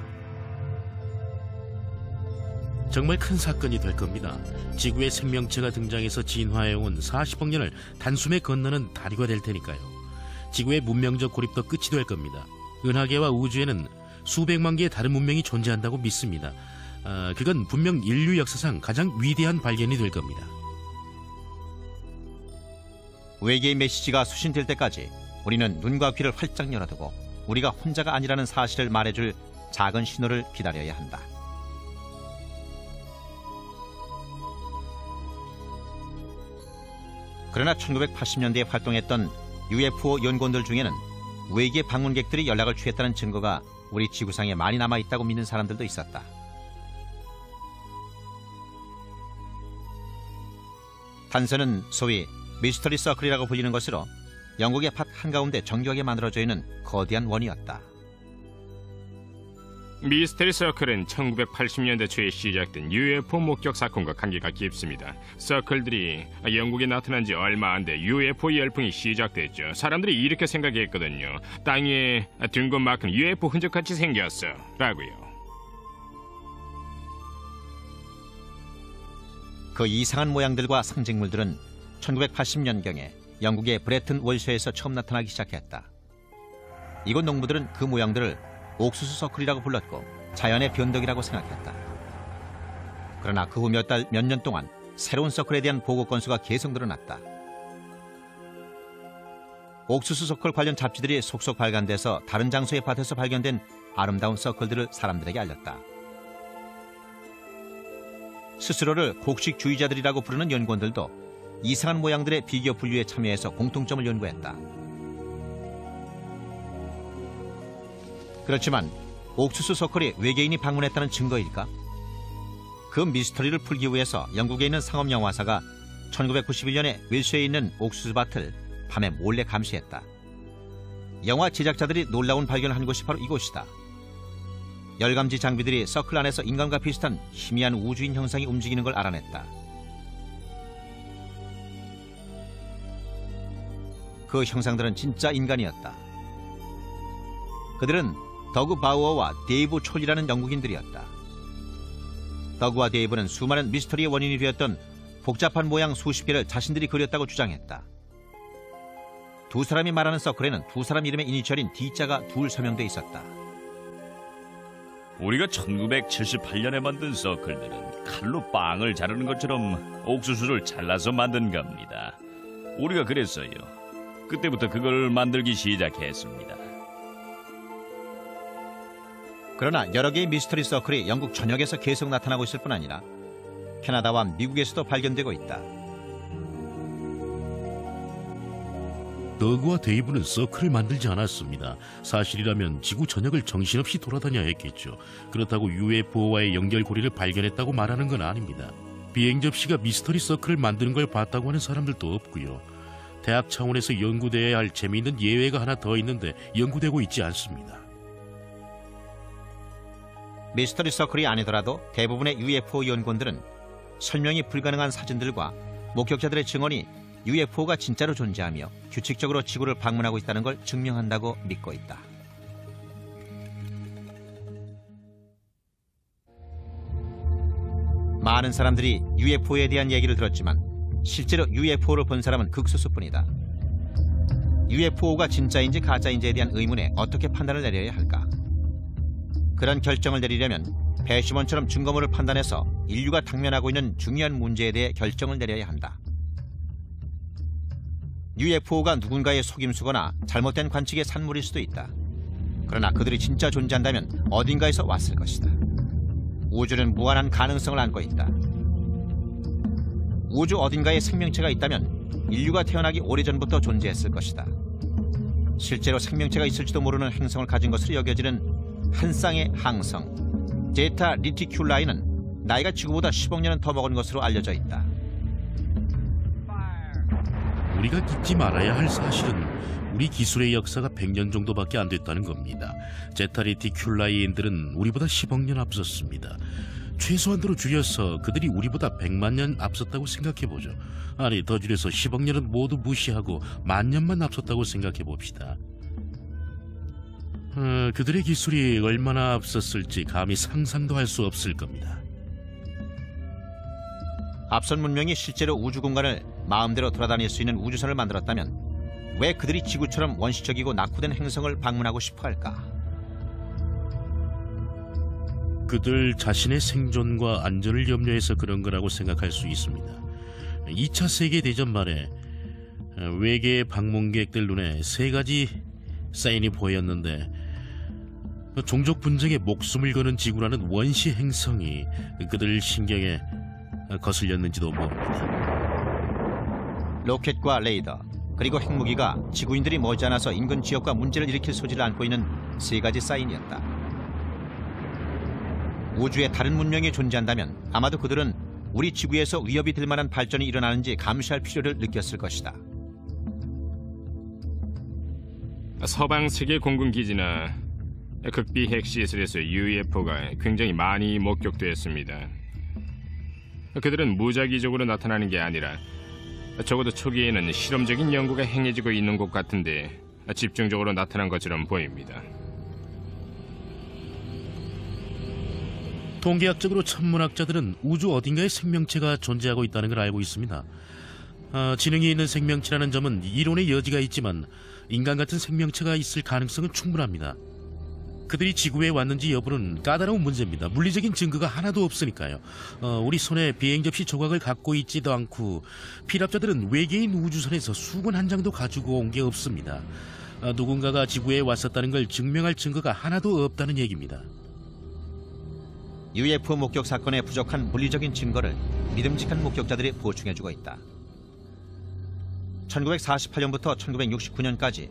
S4: 정말 큰 사건이 될 겁니다. 지구에 생명체가 등장해서 진화해온 40억 년을 단숨에 건너는 다리가 될 테니까요. 지구의 문명적 고립도 끝이 될 겁니다. 은하계와 우주에는 수백만 개의 다른 문명이 존재한다고 믿습니다. 그건 분명 인류 역사상 가장 위대한 발견이 될 겁니다.
S1: 외계의 메시지가 수신될 때까지 우리는 눈과 귀를 활짝 열어두고 우리가 혼자가 아니라는 사실을 말해줄 작은 신호를 기다려야 한다. 그러나 1980년대에 활동했던 UFO 연구원들 중에는 외계 방문객들이 연락을 취했다는 증거가 우리 지구상에 많이 남아있다고 믿는 사람들도 있었다. 단서는 소위 미스터리 서클이라고 불리는 것으로 영국의 밭 한가운데 정교하게 만들어져 있는 거대한 원이었다.
S3: 미스테리 서클은 1980년대 초에 시작된 UFO 목격 사건과 관계가 깊습니다. 서클들이 영국에 나타난 지 얼마 안 돼 UFO 열풍이 시작됐죠. 사람들이 이렇게 생각했거든요. 땅에 둥근만큼 UFO 흔적같이 생겼어 라고요.
S1: 그 이상한 모양들과 상징물들은 1980년경에 영국의 브레튼 월셔에서 처음 나타나기 시작했다. 이곳 농부들은 그 모양들을 옥수수 서클이라고 불렀고 자연의 변덕이라고 생각했다. 그러나 그 후 몇 달, 몇 년 동안 새로운 서클에 대한 보고 건수가 계속 늘어났다. 옥수수 서클 관련 잡지들이 속속 발간돼서 다른 장소의 밭에서 발견된 아름다운 서클들을 사람들에게 알렸다. 스스로를 곡식주의자들이라고 부르는 연구원들도 이상한 모양들의 비교 분류에 참여해서 공통점을 연구했다. 그렇지만 옥수수 서클이 외계인이 방문했다는 증거일까? 그 미스터리를 풀기 위해서 영국에 있는 상업영화사가 1991년에 윌셔에 있는 옥수수밭을 밤에 몰래 감시했다. 영화 제작자들이 놀라운 발견을 한 곳이 바로 이곳이다. 열감지 장비들이 서클 안에서 인간과 비슷한 희미한 우주인 형상이 움직이는 걸 알아냈다. 그 형상들은 진짜 인간이었다. 그들은 더그 바우어와 데이브 촐이라는 영국인들이었다. 더그와 데이브는 수많은 미스터리의 원인이 되었던 복잡한 모양 수십 개를 자신들이 그렸다고 주장했다. 두 사람이 말하는 서클에는 두 사람 이름의 이니셜인 D자가 둘 서명돼 있었다.
S5: 우리가 1978년에 만든 서클들은 칼로 빵을 자르는 것처럼 옥수수를 잘라서 만든 겁니다. 우리가 그랬어요. 그때부터 그걸 만들기 시작했습니다.
S1: 그러나 여러 개의 미스터리 서클이 영국 전역에서 계속 나타나고 있을 뿐 아니라 캐나다와 미국에서도 발견되고 있다.
S4: 더그와 데이브는 서클을 만들지 않았습니다. 사실이라면 지구 전역을 정신없이 돌아다녀야 했겠죠. 그렇다고 UFO와의 연결고리를 발견했다고 말하는 건 아닙니다. 비행 접시가 미스터리 서클을 만드는 걸 봤다고 하는 사람들도 없고요. 대학 차원에서 연구돼야 할 재미있는 예외가 하나 더 있는데 연구되고 있지 않습니다.
S1: 미스터리 서클이 아니더라도 대부분의 UFO 연구원들은 설명이 불가능한 사진들과 목격자들의 증언이 UFO가 진짜로 존재하며 규칙적으로 지구를 방문하고 있다는 걸 증명한다고 믿고 있다. 많은 사람들이 UFO에 대한 얘기를 들었지만 실제로 UFO를 본 사람은 극소수뿐이다. UFO가 진짜인지 가짜인지에 대한 의문에 어떻게 판단을 내려야 할까? 그런 결정을 내리려면 배심원처럼 증거물을 판단해서 인류가 당면하고 있는 중요한 문제에 대해 결정을 내려야 한다. UFO가 누군가의 속임수거나 잘못된 관측의 산물일 수도 있다. 그러나 그들이 진짜 존재한다면 어딘가에서 왔을 것이다. 우주는 무한한 가능성을 안고 있다. 우주 어딘가에 생명체가 있다면 인류가 태어나기 오래전부터 존재했을 것이다. 실제로 생명체가 있을지도 모르는 행성을 가진 것으로 여겨지는 한 쌍의 항성 제타 리티큘라이는 나이가 지구보다 10억 년은 더 먹은 것으로 알려져 있다.
S4: 우리가 잊지 말아야 할 사실은 우리 기술의 역사가 100년 정도밖에 안 됐다는 겁니다. 제타 리티큘라이인들은 우리보다 10억 년 앞섰습니다. 최소한도로 줄여서 그들이 우리보다 100만 년 앞섰다고 생각해보죠. 아니, 더 줄여서 10억 년은 모두 무시하고 10,000년만 앞섰다고 생각해봅시다. 그들의 기술이 얼마나 앞섰을지 감히 상상도 할 수 없을 겁니다.
S1: 앞선 문명이 실제로 우주 공간을 마음대로 돌아다닐 수 있는 우주선을 만들었다면 왜 그들이 지구처럼 원시적이고 낙후된 행성을 방문하고 싶어 할까?
S4: 그들 자신의 생존과 안전을 염려해서 그런 거라고 생각할 수 있습니다. 2차 세계대전 말에 외계 방문객들 눈에 3가지 사인이 보였는데 종족 분쟁에 목숨을 거는 지구라는 원시 행성이 그들 신경에 거슬렸는지도 모릅니다.
S1: 로켓과 레이더 그리고 핵무기가 지구인들이 머지않아서 인근 지역과 문제를 일으킬 소지를 안고 있는 3가지 사인이었다. 우주에 다른 문명이 존재한다면 아마도 그들은 우리 지구에서 위협이 될 만한 발전이 일어나는지 감시할 필요를 느꼈을 것이다.
S3: 서방 세계 공군 기지나 극비 핵시설에서 UFO가 굉장히 많이 목격되었습니다. 그들은 무작위적으로 나타나는 게 아니라 적어도 초기에는 실험적인 연구가 행해지고 있는 곳 같은데 집중적으로 나타난 것처럼 보입니다.
S4: 통계학적으로 천문학자들은 우주 어딘가에 생명체가 존재하고 있다는 걸 알고 있습니다. 지능이 있는 생명체라는 점은 이론의 여지가 있지만 인간 같은 생명체가 있을 가능성은 충분합니다. 그들이 지구에 왔는지 여부는 까다로운 문제입니다. 물리적인 증거가 하나도 없으니까요. 우리 손에 비행 접시 조각을 갖고 있지도 않고 필압자들은 외계인 우주선에서 수건 한 장도 가지고 온 게 없습니다. 누군가가 지구에 왔었다는 걸 증명할 증거가 하나도 없다는 얘기입니다.
S1: UFO 목격 사건에 부족한 물리적인 증거를 믿음직한 목격자들이 보충해주고 있다. 1948년부터 1969년까지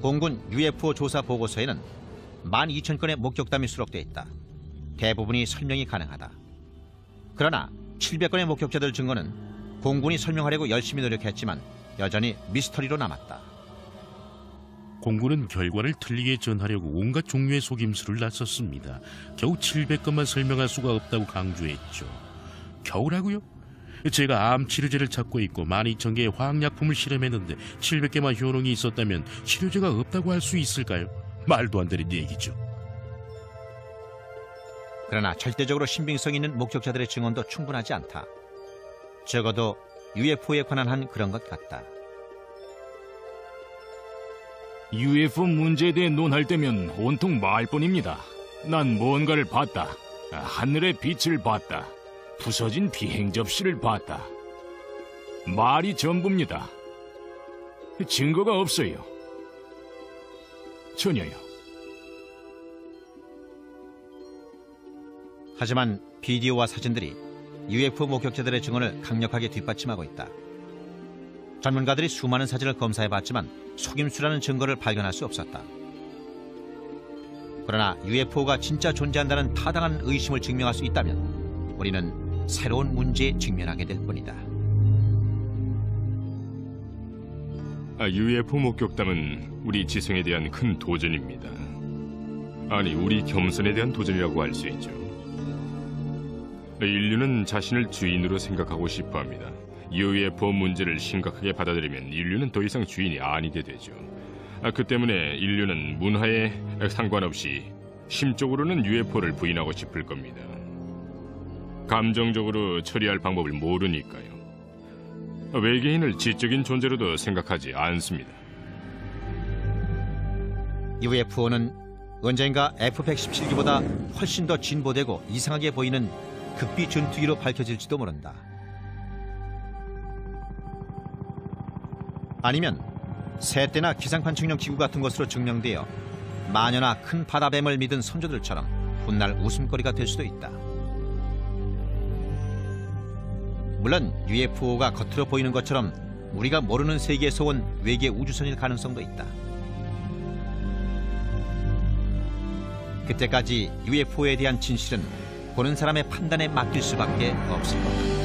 S1: 공군 UFO 조사 보고서에는 12,000건의 목격담이 수록돼 있다. 대부분이 설명이 가능하다. 그러나 700건의 목격자들 증거는 공군이 설명하려고 열심히 노력했지만 여전히 미스터리로 남았다.
S4: 공군은 결과를 틀리게 전하려고 온갖 종류의 속임수를 나섰습니다. 겨우 700건만 설명할 수가 없다고 강조했죠. 겨우라고요? 제가 암 치료제를 찾고 있고 12,000개의 화학약품을 실험했는데 700개만 효능이 있었다면 치료제가 없다고 할 수 있을까요? 말도 안 되는 얘기죠.
S1: 그러나 절대적으로 신빙성 있는 목격자들의 증언도 충분하지 않다. 적어도 UFO에 관한 한 그런 것 같다.
S2: UFO 문제에 대해 논할 때면 온통 말뿐입니다. 난 뭔가를 봤다. 하늘의 빛을 봤다. 부서진 비행 접시를 봤다. 말이 전부입니다. 증거가 없어요. 전혀요.
S1: 하지만 비디오와 사진들이 UFO 목격자들의 증언을 강력하게 뒷받침하고 있다. 전문가들이 수많은 사진을 검사해봤지만 속임수라는 증거를 발견할 수 없었다. 그러나 UFO가 진짜 존재한다는 타당한 의심을 증명할 수 있다면 우리는 새로운 문제에 직면하게 될 뿐이다.
S3: UFO 목격담은 우리 지성에 대한 큰 도전입니다. 아니, 우리 겸손에 대한 도전이라고 할 수 있죠. 인류는 자신을 주인으로 생각하고 싶어합니다. UFO 문제를 심각하게 받아들이면 인류는 더 이상 주인이 아니게 되죠. 그 때문에 인류는 문화에 상관없이 심적으로는 UFO를 부인하고 싶을 겁니다. 감정적으로 처리할 방법을 모르니까요. 외계인을 지적인 존재로도 생각하지 않습니다.
S1: UFO는 언젠가 F-117기보다 훨씬 더 진보되고 이상하게 보이는 극비 전투기로 밝혀질지도 모른다. 아니면 새떼나 기상판청용 기구 같은 것으로 증명되어 마녀나 큰 바다뱀을 믿은 선조들처럼 훗날 웃음거리가 될 수도 있다. 물론 UFO가 겉으로 보이는 것처럼 우리가 모르는 세계에서 온 외계 우주선일 가능성도 있다. 그때까지 UFO에 대한 진실은 보는 사람의 판단에 맡길 수밖에 없을 것 같다.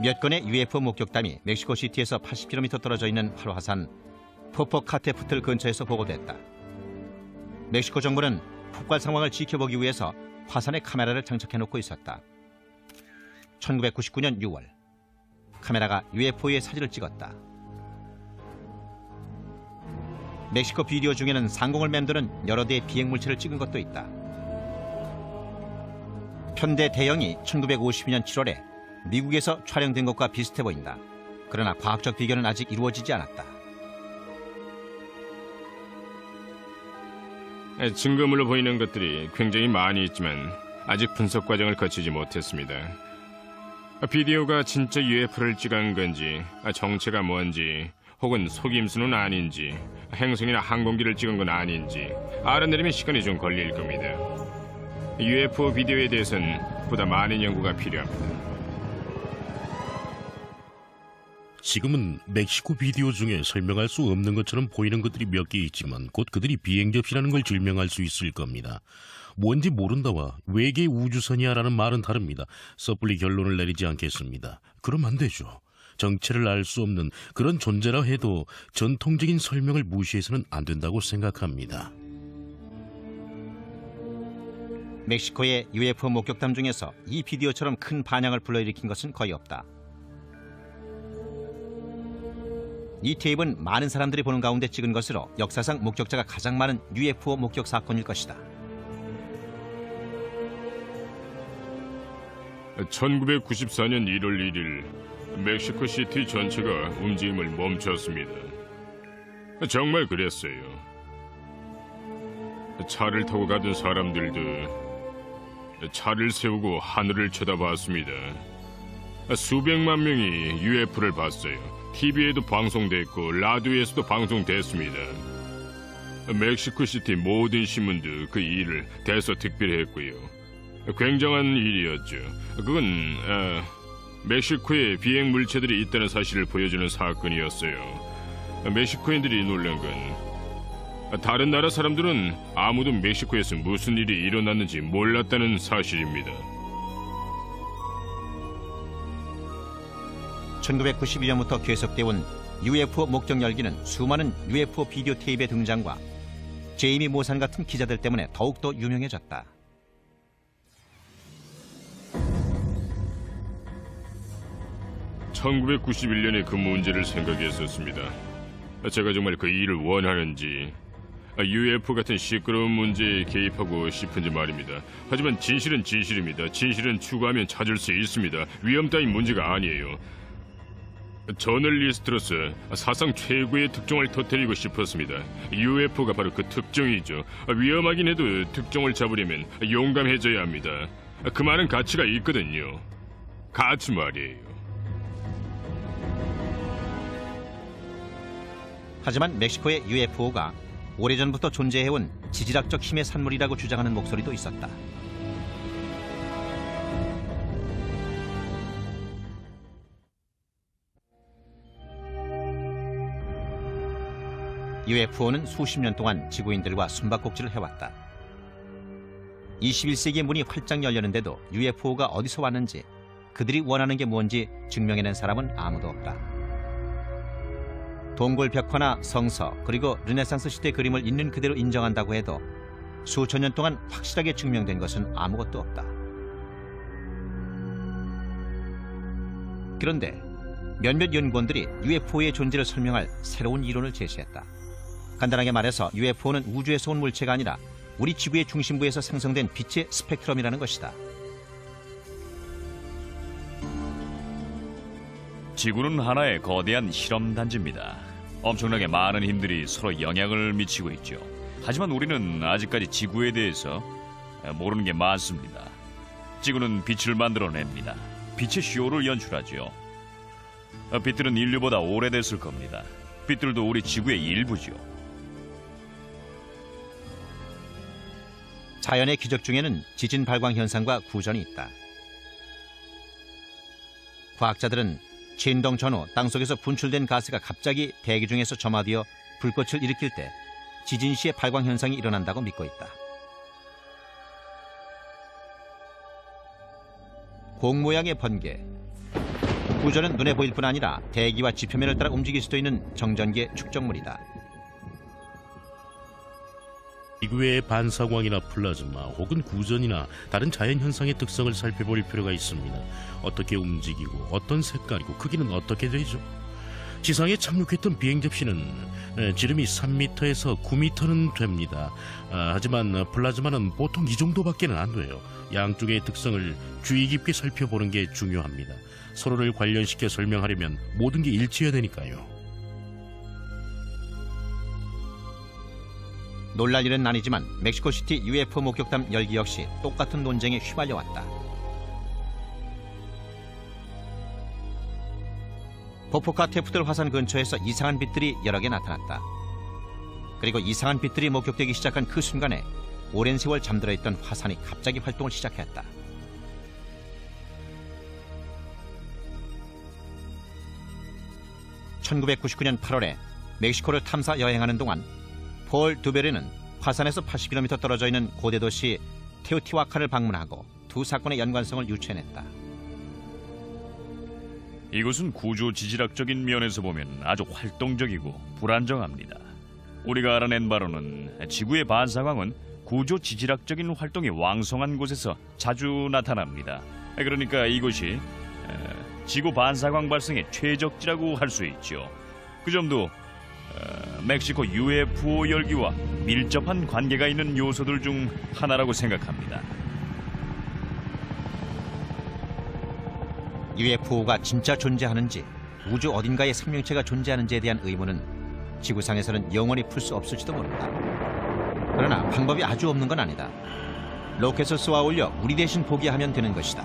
S1: 몇 건의 UFO 목격담이 멕시코시티에서 80km 떨어져 있는 활화산 포포카테푸틀 근처에서 보고됐다. 멕시코 정부는 폭발 상황을 지켜보기 위해서 화산에 카메라를 장착해놓고 있었다. 1999년 6월 카메라가 UFO의 사진을 찍었다. 멕시코 비디오 중에는 상공을 맴도는 여러 대의 비행물체를 찍은 것도 있다. 편대 대영이 1952년 7월에 미국에서 촬영된 것과 비슷해 보인다. 그러나 과학적 비교는 아직 이루어지지 않았다.
S3: 증거물로 보이는 것들이 굉장히 많이 있지만 아직 분석 과정을 거치지 못했습니다. 비디오가 진짜 UFO를 찍은 건지, 정체가 뭔지, 혹은 속임수는 아닌지, 행성이나 항공기를 찍은 건 아닌지 알아내려면 시간이 좀 걸릴 겁니다. UFO 비디오에 대해서는 보다 많은 연구가 필요합니다.
S4: 지금은 멕시코 비디오 중에 설명할 수 없는 것처럼 보이는 것들이 몇 개 있지만 곧 그들이 비행 접시라는 걸 증명할 수 있을 겁니다. 뭔지 모른다와 외계 우주선이야라는 말은 다릅니다. 섣불리 결론을 내리지 않겠습니다. 그럼 안 되죠. 정체를 알 수 없는 그런 존재라 해도 전통적인 설명을 무시해서는 안 된다고 생각합니다.
S1: 멕시코의 UFO 목격담 중에서 이 비디오처럼 큰 반향을 불러일으킨 것은 거의 없다. 이 테이프는 많은 사람들이 보는 가운데 찍은 것으로 역사상 목격자가 가장 많은 UFO 목격 사건일 것이다.
S3: 1994년 1월 1일 멕시코 시티 전체가 움직임을 멈췄습니다. 정말 그랬어요. 차를 타고 가던 사람들도 차를 세우고 하늘을 쳐다봤습니다. 수백만 명이 UFO를 봤어요. TV에도 방송됐고 라디오에서도 방송됐습니다. 멕시코시티 모든 신문도 그 일을 대서특필했고요. 굉장한 일이었죠. 그건 멕시코에 비행 물체들이 있다는 사실을 보여주는 사건이었어요. 멕시코인들이 놀란 건 다른 나라 사람들은 아무도 멕시코에서 무슨 일이 일어났는지 몰랐다는 사실입니다.
S1: 1991년부터 계속되어 온 UFO 목격 열기는 수많은 UFO 비디오 테이프의 등장과 제이미 모산 같은 기자들 때문에 더욱더 유명해졌다.
S3: (1991년에) 그 문제를 생각했었습니다. 제가 정말 그 일을 원하는지, UFO 같은 시끄러운 문제에 개입하고 싶은지 말입니다. 하지만 진실은 진실입니다. 진실은 추구하면 찾을 수 있습니다. 위험 따윈 문제가 아니에요. 저널리스트로서 사상 최고의 특종을 터뜨리고 싶었습니다. UFO가 바로 그 특종이죠. 위험하긴 해도 특종을 잡으려면 용감해져야 합니다. 그 많은 가치가 있거든요. 가치 말이에요.
S1: 하지만 멕시코의 UFO가 오래전부터 존재해온 지질학적 힘의 산물이라고 주장하는 목소리도 있었다. UFO는 수십 년 동안 지구인들과 숨바꼭질을 해왔다. 21세기의 문이 활짝 열렸는데도 UFO가 어디서 왔는지, 그들이 원하는 게 뭔지 증명해낸 사람은 아무도 없다. 동굴 벽화나 성서, 그리고 르네상스 시대 그림을 있는 그대로 인정한다고 해도 수천 년 동안 확실하게 증명된 것은 아무것도 없다. 그런데 몇몇 연구원들이 UFO의 존재를 설명할 새로운 이론을 제시했다. 간단하게 말해서 UFO는 우주에서 온 물체가 아니라 우리 지구의 중심부에서 생성된 빛의 스펙트럼이라는 것이다.
S5: 지구는 하나의 거대한 실험 단지입니다. 엄청나게 많은 힘들이 서로 영향을 미치고 있죠. 하지만 우리는 아직까지 지구에 대해서 모르는 게 많습니다. 지구는 빛을 만들어냅니다. 빛의 쇼를 연출하죠. 빛들은 인류보다 오래됐을 겁니다. 빛들도 우리 지구의 일부죠.
S1: 자연의 기적 중에는 지진 발광 현상과 구전이 있다. 과학자들은 진동 전후 땅속에서 분출된 가스가 갑자기 대기 중에서 점화되어 불꽃을 일으킬 때 지진 시의 발광 현상이 일어난다고 믿고 있다. 공 모양의 번개. 구전은 눈에 보일 뿐 아니라 대기와 지표면을 따라 움직일 수도 있는 정전기의 축적물이다.
S4: 지구의 반사광이나 플라즈마 혹은 구전이나 다른 자연현상의 특성을 살펴볼 필요가 있습니다. 어떻게 움직이고 어떤 색깔이고 크기는 어떻게 되죠? 지상에 착륙했던 비행 접시는 지름이 3m에서 9m는 됩니다. 하지만 플라즈마는 보통 이 정도밖에는 안 돼요. 양쪽의 특성을 주의 깊게 살펴보는 게 중요합니다. 서로를 관련시켜 설명하려면 모든 게 일치해야 되니까요.
S1: 놀랄 일은 아니지만 멕시코시티 UFO 목격담 열기 역시 똑같은 논쟁에 휘말려왔다. 포포카 테프들 화산 근처에서 이상한 빛들이 여러 개 나타났다. 그리고 이상한 빛들이 목격되기 시작한 그 순간에 오랜 세월 잠들어 있던 화산이 갑자기 활동을 시작했다. (1999년 8월에) 멕시코를 탐사 여행하는 동안 폴 두베르는 화산에서 80km 떨어져 있는 고대 도시 테오티와칸을 방문하고 두 사건의 연관성을 유추해냈다.
S5: 이곳은 구조 지질학적인 면에서 보면 아주 활동적이고 불안정합니다. 우리가 알아낸 바로는 지구의 반사광은 구조 지질학적인 활동이 왕성한 곳에서 자주 나타납니다. 그러니까 이곳이 지구 반사광 발생의 최적지라고 할 수 있죠. 그 점도 멕시코 UFO 열기와 밀접한 관계가 있는 요소들 중 하나라고 생각합니다.
S1: UFO가 진짜 존재하는지, 우주 어딘가에 생명체가 존재하는지에 대한 의문은 지구상에서는 영원히 풀 수 없을지도 모른다. 그러나 방법이 아주 없는 건 아니다. 로켓을 쏘아 올려 우리 대신 보게 하면 되는 것이다.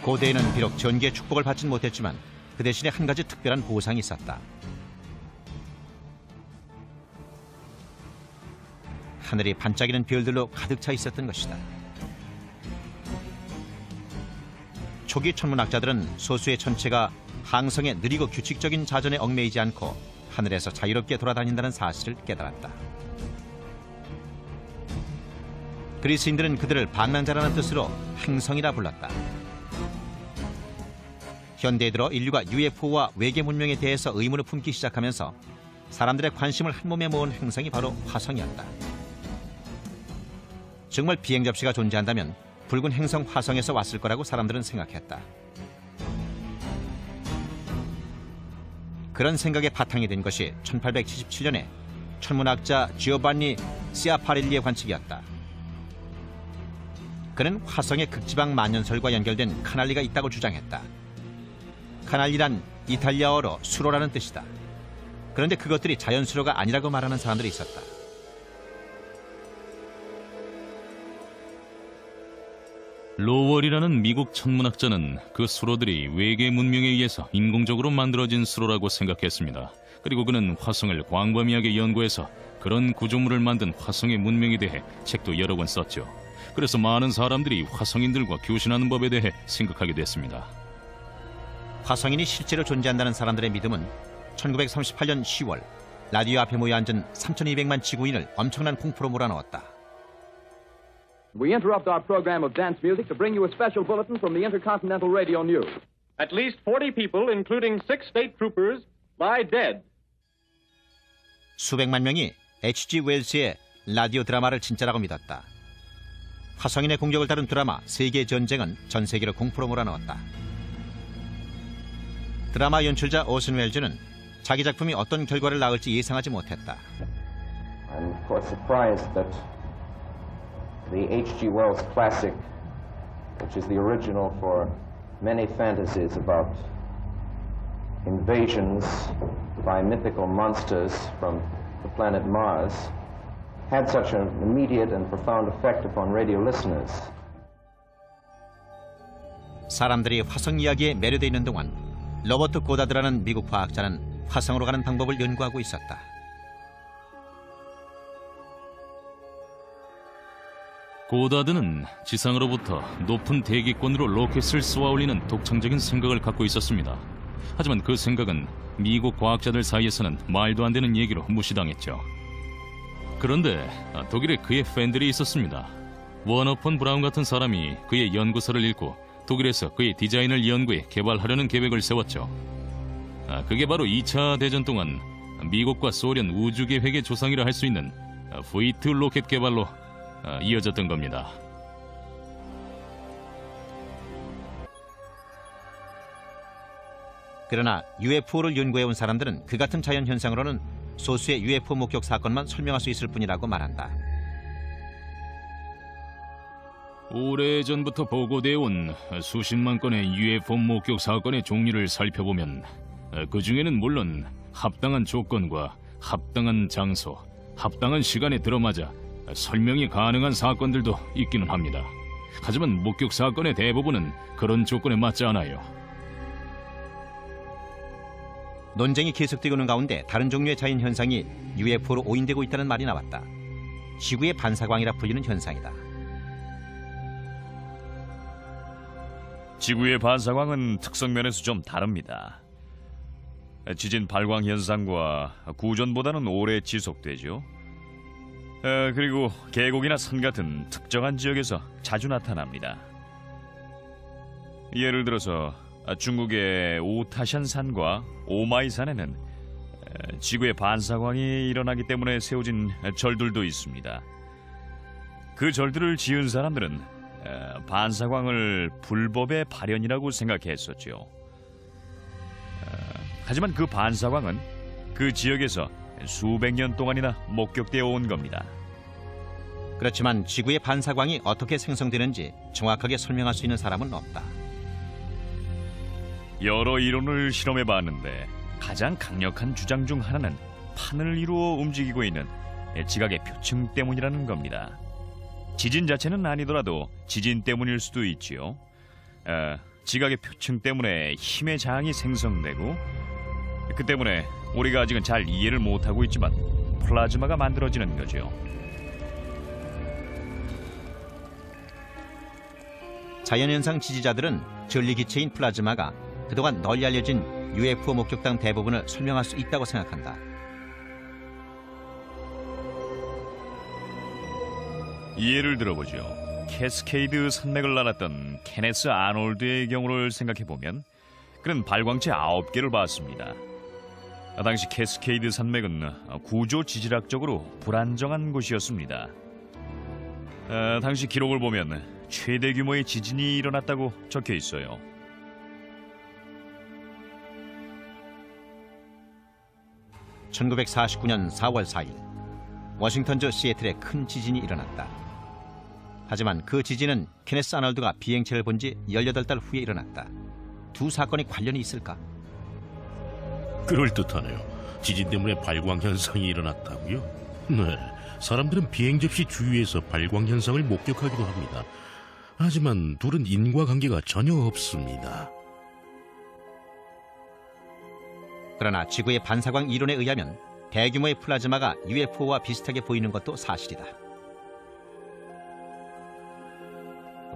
S1: 고대에는 비록 전기의 축복을 받진 못했지만 그 대신에 한 가지 특별한 보상이 있었다. 하늘이 반짝이는 별들로 가득 차 있었던 것이다. 초기 천문학자들은 소수의 천체가 항성의 느리고 규칙적인 자전에 얽매이지 않고 하늘에서 자유롭게 돌아다닌다는 사실을 깨달았다. 그리스인들은 그들을 방랑자라는 뜻으로 행성이라 불렀다. 현대에 들어 인류가 UFO와 외계 문명에 대해서 의문을 품기 시작하면서 사람들의 관심을 한몸에 모은 행성이 바로 화성이었다. 정말 비행 접시가 존재한다면 붉은 행성 화성에서 왔을 거라고 사람들은 생각했다. 그런 생각에 바탕이 된 것이 1877년에 천문학자 지오반니 시아파렐리의 관측이었다. 그는 화성의 극지방 만년설과 연결된 카날리가 있다고 주장했다. 카날리란 이탈리아어로 수로라는 뜻이다. 그런데 그것들이 자연수로가 아니라고 말하는 사람들이 있었다.
S2: 로월이라는 미국 천문학자는 그 수로들이 외계 문명에 의해서 인공적으로 만들어진 수로라고 생각했습니다. 그리고 그는 화성을 광범위하게 연구해서 그런 구조물을 만든 화성의 문명에 대해 책도 여러 권 썼죠. 그래서 많은 사람들이 화성인들과 교신하는 법에 대해 생각하게 됐습니다.
S1: 화성인이 실제로 존재한다는 사람들의 믿음은 1938년 10월 라디오 앞에 모여 앉은 3,200만 지구인을 엄청난 공포로 몰아넣었다.
S6: We interrupt our program of dance music to bring you a special bulletin from the Intercontinental Radio News.
S7: At least 40 people, including 6 state troopers, lie dead.
S1: 수백만 명이 H.G. 웰스의 라디오 드라마를 진짜라고 믿었다. 화성인의 공격을 다룬 드라마 세계 전쟁은 전 세계를 공포로 몰아넣었다. 드라마 연출자 오슨 웰즈는 자기 작품이 어떤 결과를 낳을지 예상하지 못했다.
S8: I'm of course surprised that the H.G. Wells classic, which is the original for many fantasies about invasions by mythical monsters from the planet Mars, had such an immediate and profound effect upon radio listeners.
S1: 사람들이 화성 이야기에 매료돼 있는 동안 로버트 고다드라는 미국 과학자는 화성으로 가는 방법을 연구하고 있었다.
S2: 고다드는 지상으로부터 높은 대기권으로 로켓을 쏘아 올리는 독창적인 생각을 갖고 있었습니다. 하지만 그 생각은 미국 과학자들 사이에서는 말도 안 되는 얘기로 무시당했죠. 그런데 독일에 그의 팬들이 있었습니다. 워너 폰 브라운 같은 사람이 그의 연구서를 읽고 독일에서 그의 디자인을 연구해 개발하려는 계획을 세웠죠. 그게 바로 2차 대전 동안 미국과 소련 우주계획의 조상이라 할 수 있는 V2 로켓 개발로 이어졌던 겁니다.
S1: 그러나 UFO를 연구해온 사람들은 그 같은 자연현상으로는 소수의 UFO 목격 사건만 설명할 수 있을 뿐이라고 말한다.
S2: 오래전부터 보고되어 온 수십만 건의 UFO 목격 사건의 종류를 살펴보면 그 중에는 물론 합당한 조건과 합당한 장소, 합당한 시간에 들어맞아 설명이 가능한 사건들도 있기는 합니다. 하지만 목격 사건의 대부분은 그런 조건에 맞지 않아요.
S1: 논쟁이 계속되고 있는 가운데 다른 종류의 자연현상이 UFO로 오인되고 있다는 말이 나왔다. 지구의 반사광이라 불리는 현상이다.
S5: 지구의 반사광은 특성 면에서 좀 다릅니다. 지진 발광 현상과 구전보다는 오래 지속되죠. 그리고 계곡이나 산 같은 특정한 지역에서 자주 나타납니다. 예를 들어서 중국의 오타샨산과 오마이산에는 지구의 반사광이 일어나기 때문에 세워진 절들도 있습니다. 그 절들을 지은 사람들은 반사광을 불법의 발현이라고 생각했었죠. 하지만 그 반사광은 그 지역에서 수백 년 동안이나 목격되어 온 겁니다.
S1: 그렇지만 지구의 반사광이 어떻게 생성되는지 정확하게 설명할 수 있는 사람은 없다.
S5: 여러 이론을 실험해 봤는데 가장 강력한 주장 중 하나는 판을 이루어 움직이고 있는 지각의 표층 때문이라는 겁니다. 지진 자체는 아니더라도 지진 때문일 수도 있지요. 지각의 표층 때문에 힘의 장이 생성되고 그 때문에 우리가 아직은 잘 이해를 못하고 있지만 플라즈마가 만들어지는 거죠.
S1: 자연현상 지지자들은 전리기체인 플라즈마가 그동안 널리 알려진 UFO 목격담 대부분을 설명할 수 있다고 생각한다.
S5: 예를 들어보죠. 캐스케이드 산맥을 날았던 케네스 아놀드의 경우를 생각해보면 그는 발광체 9개를 봤습니다. 당시 캐스케이드 산맥은 구조 지질학적으로 불안정한 곳이었습니다. 당시 기록을 보면 최대 규모의 지진이 일어났다고 적혀 있어요.
S1: (1949년 4월 4일) 워싱턴주 시애틀에 큰 지진이 일어났다. 하지만 그 지진은 케네스 아놀드가 비행체를 본 지 18달 후에 일어났다. 두 사건이 관련이 있을까?
S4: 그럴듯하네요. 지진 때문에 발광 현상이 일어났다고요? 네, 사람들은 비행 접시 주위에서 발광 현상을 목격하기도 합니다. 하지만 둘은 인과관계가 전혀 없습니다.
S1: 그러나 지구의 반사광 이론에 의하면 대규모의 플라즈마가 UFO와 비슷하게 보이는 것도 사실이다.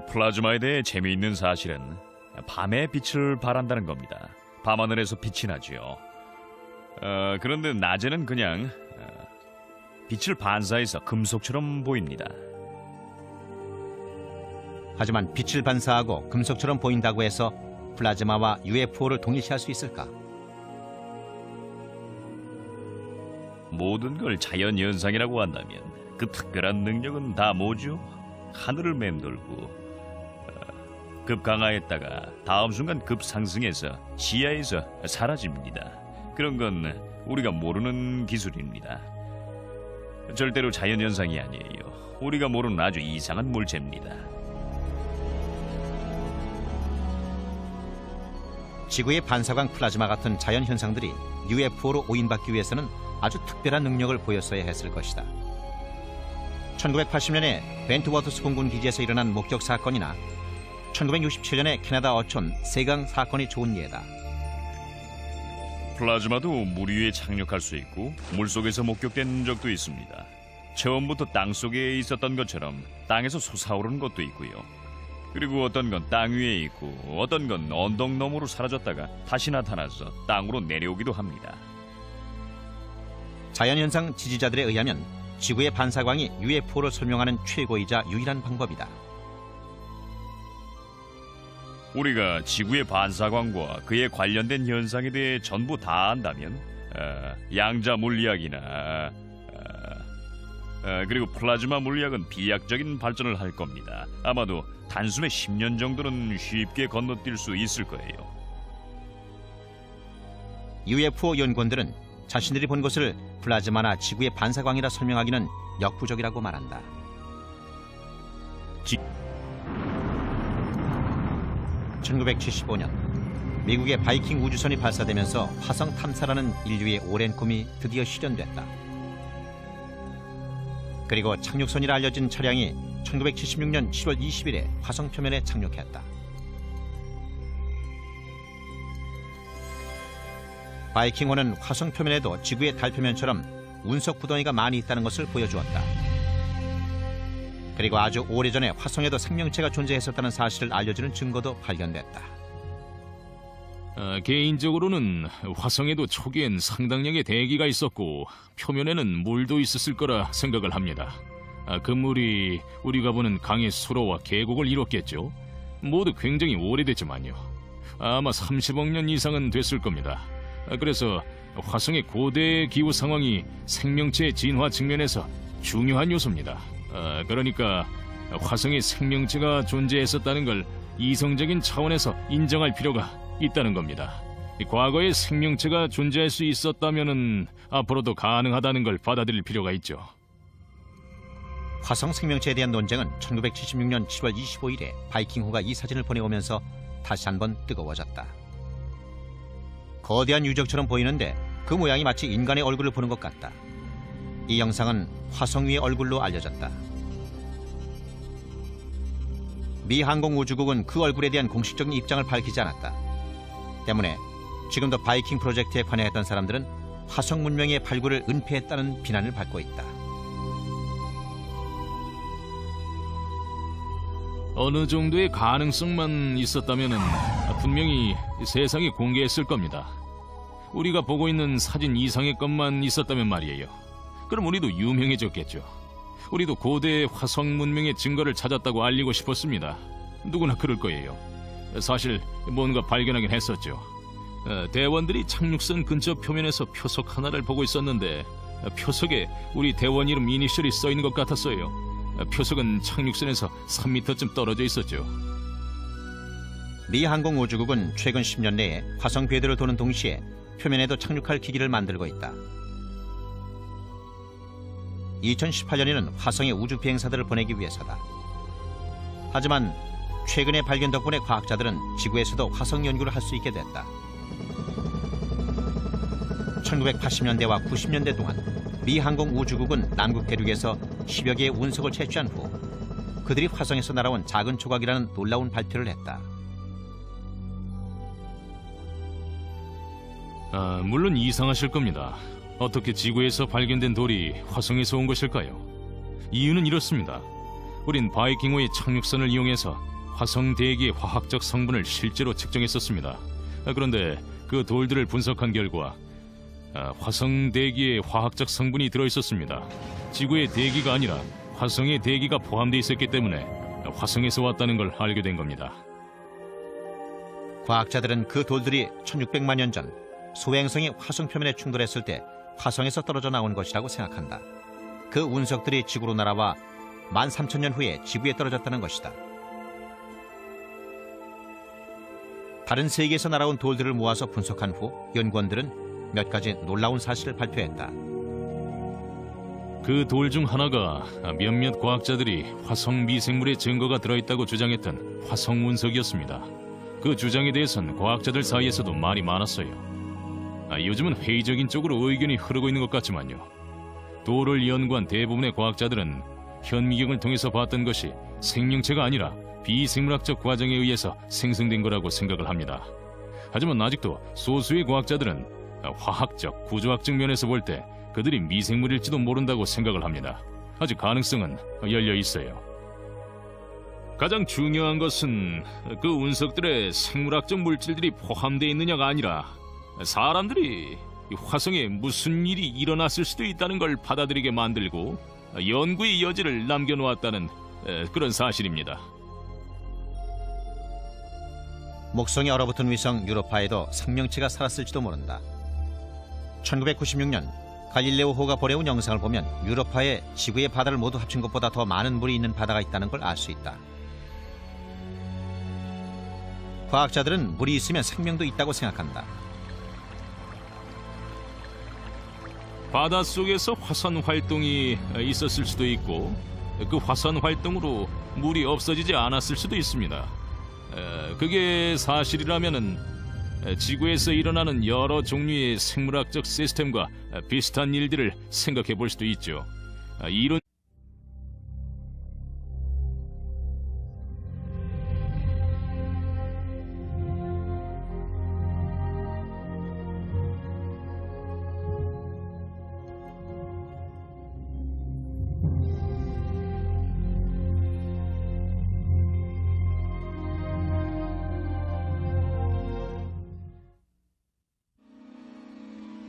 S5: 플라즈마에 대해 재미있는 사실은 밤에 빛을 발한다는 겁니다. 밤하늘에서 빛이 나지요. 그런데 낮에는 그냥 빛을 반사해서 금속처럼 보입니다.
S1: 하지만 빛을 반사하고 금속처럼 보인다고 해서 플라즈마와 UFO를 동일시할 수 있을까?
S5: 모든 걸 자연현상이라고 한다면 그 특별한 능력은 다 뭐죠? 하늘을 맴돌고 급 강화했다가 다음 순간 급 상승해서 시야에서 사라집니다. 그런 건 우리가 모르는 기술입니다. 절대로 자연현상이 아니에요. 우리가 모르는 아주 이상한 물체입니다.
S1: 지구의 반사광 플라즈마 같은 자연현상들이 UFO로 오인받기 위해서는 아주 특별한 능력을 보였어야 했을 것이다. 1980년에 벤트워터스 공군 기지에서 일어난 목격 사건이나 1967년에 캐나다 어촌 세강 사건이 좋은 예다.
S5: 플라즈마도 물 위에 착륙할 수 있고 물속에서 목격된 적도 있습니다. 처음부터 땅속에 있었던 것처럼 땅에서 솟아오르는 것도 있고요. 그리고 어떤 건 땅 위에 있고 어떤 건 언덕 너머로 사라졌다가 다시 나타나서 땅으로 내려오기도 합니다.
S1: 자연현상 지지자들에 의하면 지구의 반사광이 UFO를 설명하는 최고이자 유일한 방법이다.
S5: 우리가 지구의 반사광과 그에 관련된 현상에 대해 전부 다 안다면 양자 물리학이나 그리고 플라즈마 물리학은 비약적인 발전을 할 겁니다. 아마도 단숨에 10년 정도는 쉽게 건너뛸 수 있을 거예요.
S1: UFO 연구원들은 자신들이 본 것을 플라즈마나 지구의 반사광이라 설명하기는 역부족이라고 말한다. 1975년 미국의 바이킹 우주선이 발사되면서 화성 탐사라는 인류의 오랜 꿈이 드디어 실현됐다. 그리고 착륙선이라 알려진 차량이 1976년 7월 20일에 화성 표면에 착륙했다. 바이킹1은 화성 표면에도 지구의 달 표면처럼 운석 구덩이가 많이 있다는 것을 보여주었다. 그리고 아주 오래전에 화성에도 생명체가 존재했었다는 사실을 알려주는 증거도 발견됐다.
S2: 개인적으로는 화성에도 초기엔 상당량의 대기가 있었고 표면에는 물도 있었을 거라 생각을 합니다. 그 물이 우리가 보는 강의 수로와 계곡을 이뤘겠죠. 모두 굉장히 오래됐지만요. 아마 30억 년 이상은 됐을 겁니다. 그래서 화성의 고대 기후 상황이 생명체의 진화 측면에서 중요한 요소입니다. 그러니까 화성에 생명체가 존재했었다는 걸 이성적인 차원에서 인정할 필요가 있다는 겁니다. 과거에 생명체가 존재할 수 있었다면은 앞으로도 가능하다는 걸 받아들일 필요가 있죠.
S1: 화성 생명체에 대한 논쟁은 1976년 7월 25일에 바이킹호가 이 사진을 보내오면서 다시 한번 뜨거워졌다. 거대한 유적처럼 보이는데 그 모양이 마치 인간의 얼굴을 보는 것 같다. 이 영상은 화성 위의 얼굴로 알려졌다. 미 항공우주국은 그 얼굴에 대한 공식적인 입장을 밝히지 않았다. 때문에 지금도 바이킹 프로젝트에 관여했던 사람들은 화성 문명의 발굴을 은폐했다는 비난을 받고 있다.
S2: 어느 정도의 가능성만 있었다면은 분명히 세상에 공개했을 겁니다. 우리가 보고 있는 사진 이상의 것만 있었다면 말이에요. 그럼 우리도 유명해졌겠죠. 우리도 고대 화성 문명의 증거를 찾았다고 알리고 싶었습니다. 누구나 그럴 거예요. 사실 뭔가 발견하긴 했었죠. 대원들이 착륙선 근처 표면에서 표석 하나를 보고 있었는데 표석에 우리 대원 이름 이니셜이 써있는 것 같았어요. 표석은 착륙선에서 3m쯤 떨어져 있었죠.
S1: 미 항공우주국은 최근 10년 내에 화성 궤도를 도는 동시에 표면에도 착륙할 기기를 만들고 있다. 2018년에는 화성에 우주 비행사들을 보내기 위해서다. 하지만 최근의 발견 덕분에 과학자들은 지구에서도 화성 연구를 할 수 있게 됐다. 1980년대와 90년대 동안 미 항공우주국은 남극 대륙에서 10여 개의 운석을 채취한 후 그들이 화성에서 날아온 작은 조각이라는 놀라운 발표를 했다.
S2: 물론 이상하실 겁니다. 어떻게 지구에서 발견된 돌이 화성에서 온 것일까요? 이유는 이렇습니다. 우린 바이킹호의 착륙선을 이용해서 화성 대기의 화학적 성분을 실제로 측정했었습니다. 그런데 그 돌들을 분석한 결과 화성 대기에 화학적 성분이 들어있었습니다. 지구의 대기가 아니라 화성의 대기가 포함되어 있었기 때문에 화성에서 왔다는 걸 알게 된 겁니다.
S1: 과학자들은 그 돌들이 1600만 년 전 소행성이 화성 표면에 충돌했을 때 화성에서 떨어져 나온 것이라고 생각한다. 그 운석들이 지구로 날아와 13,000년 후에 지구에 떨어졌다는 것이다. 다른 세계에서 날아온 돌들을 모아서 분석한 후 연구원들은 몇 가지 놀라운 사실을 발표했다.
S2: 그 돌 중 하나가 몇몇 과학자들이 화성 미생물의 증거가 들어있다고 주장했던 화성 운석이었습니다. 그 주장에 대해선 과학자들 사이에서도 말이 많았어요. 요즘은 회의적인 쪽으로 의견이 흐르고 있는 것 같지만요. 돌을 연구한 대부분의 과학자들은 현미경을 통해서 봤던 것이 생명체가 아니라 비생물학적 과정에 의해서 생성된 거라고 생각을 합니다. 하지만 아직도 소수의 과학자들은 화학적, 구조학적 면에서 볼 때 그들이 미생물일지도 모른다고 생각을 합니다. 아직 가능성은 열려 있어요. 가장 중요한 것은 그 운석들에 생물학적 물질들이 포함되어 있느냐가 아니라 사람들이 화성에 무슨 일이 일어났을 수도 있다는 걸 받아들이게 만들고 연구의 여지를 남겨놓았다는 그런 사실입니다.
S1: 목성에 얼어붙은 위성 유로파에도 생명체가 살았을지도 모른다. 1996년 갈릴레오호가 보내온 영상을 보면 유로파에 지구의 바다를 모두 합친 것보다 더 많은 물이 있는 바다가 있다는 걸 알 수 있다. 과학자들은 물이 있으면 생명도 있다고 생각한다.
S2: 바닷속에서 화산 활동이 있었을 수도 있고 그 화산 활동으로 물이 없어지지 않았을 수도 있습니다. 그게 사실이라면은 지구에서 일어나는 여러 종류의 생물학적 시스템과 비슷한 일들을 생각해 볼 수도 있죠. 이론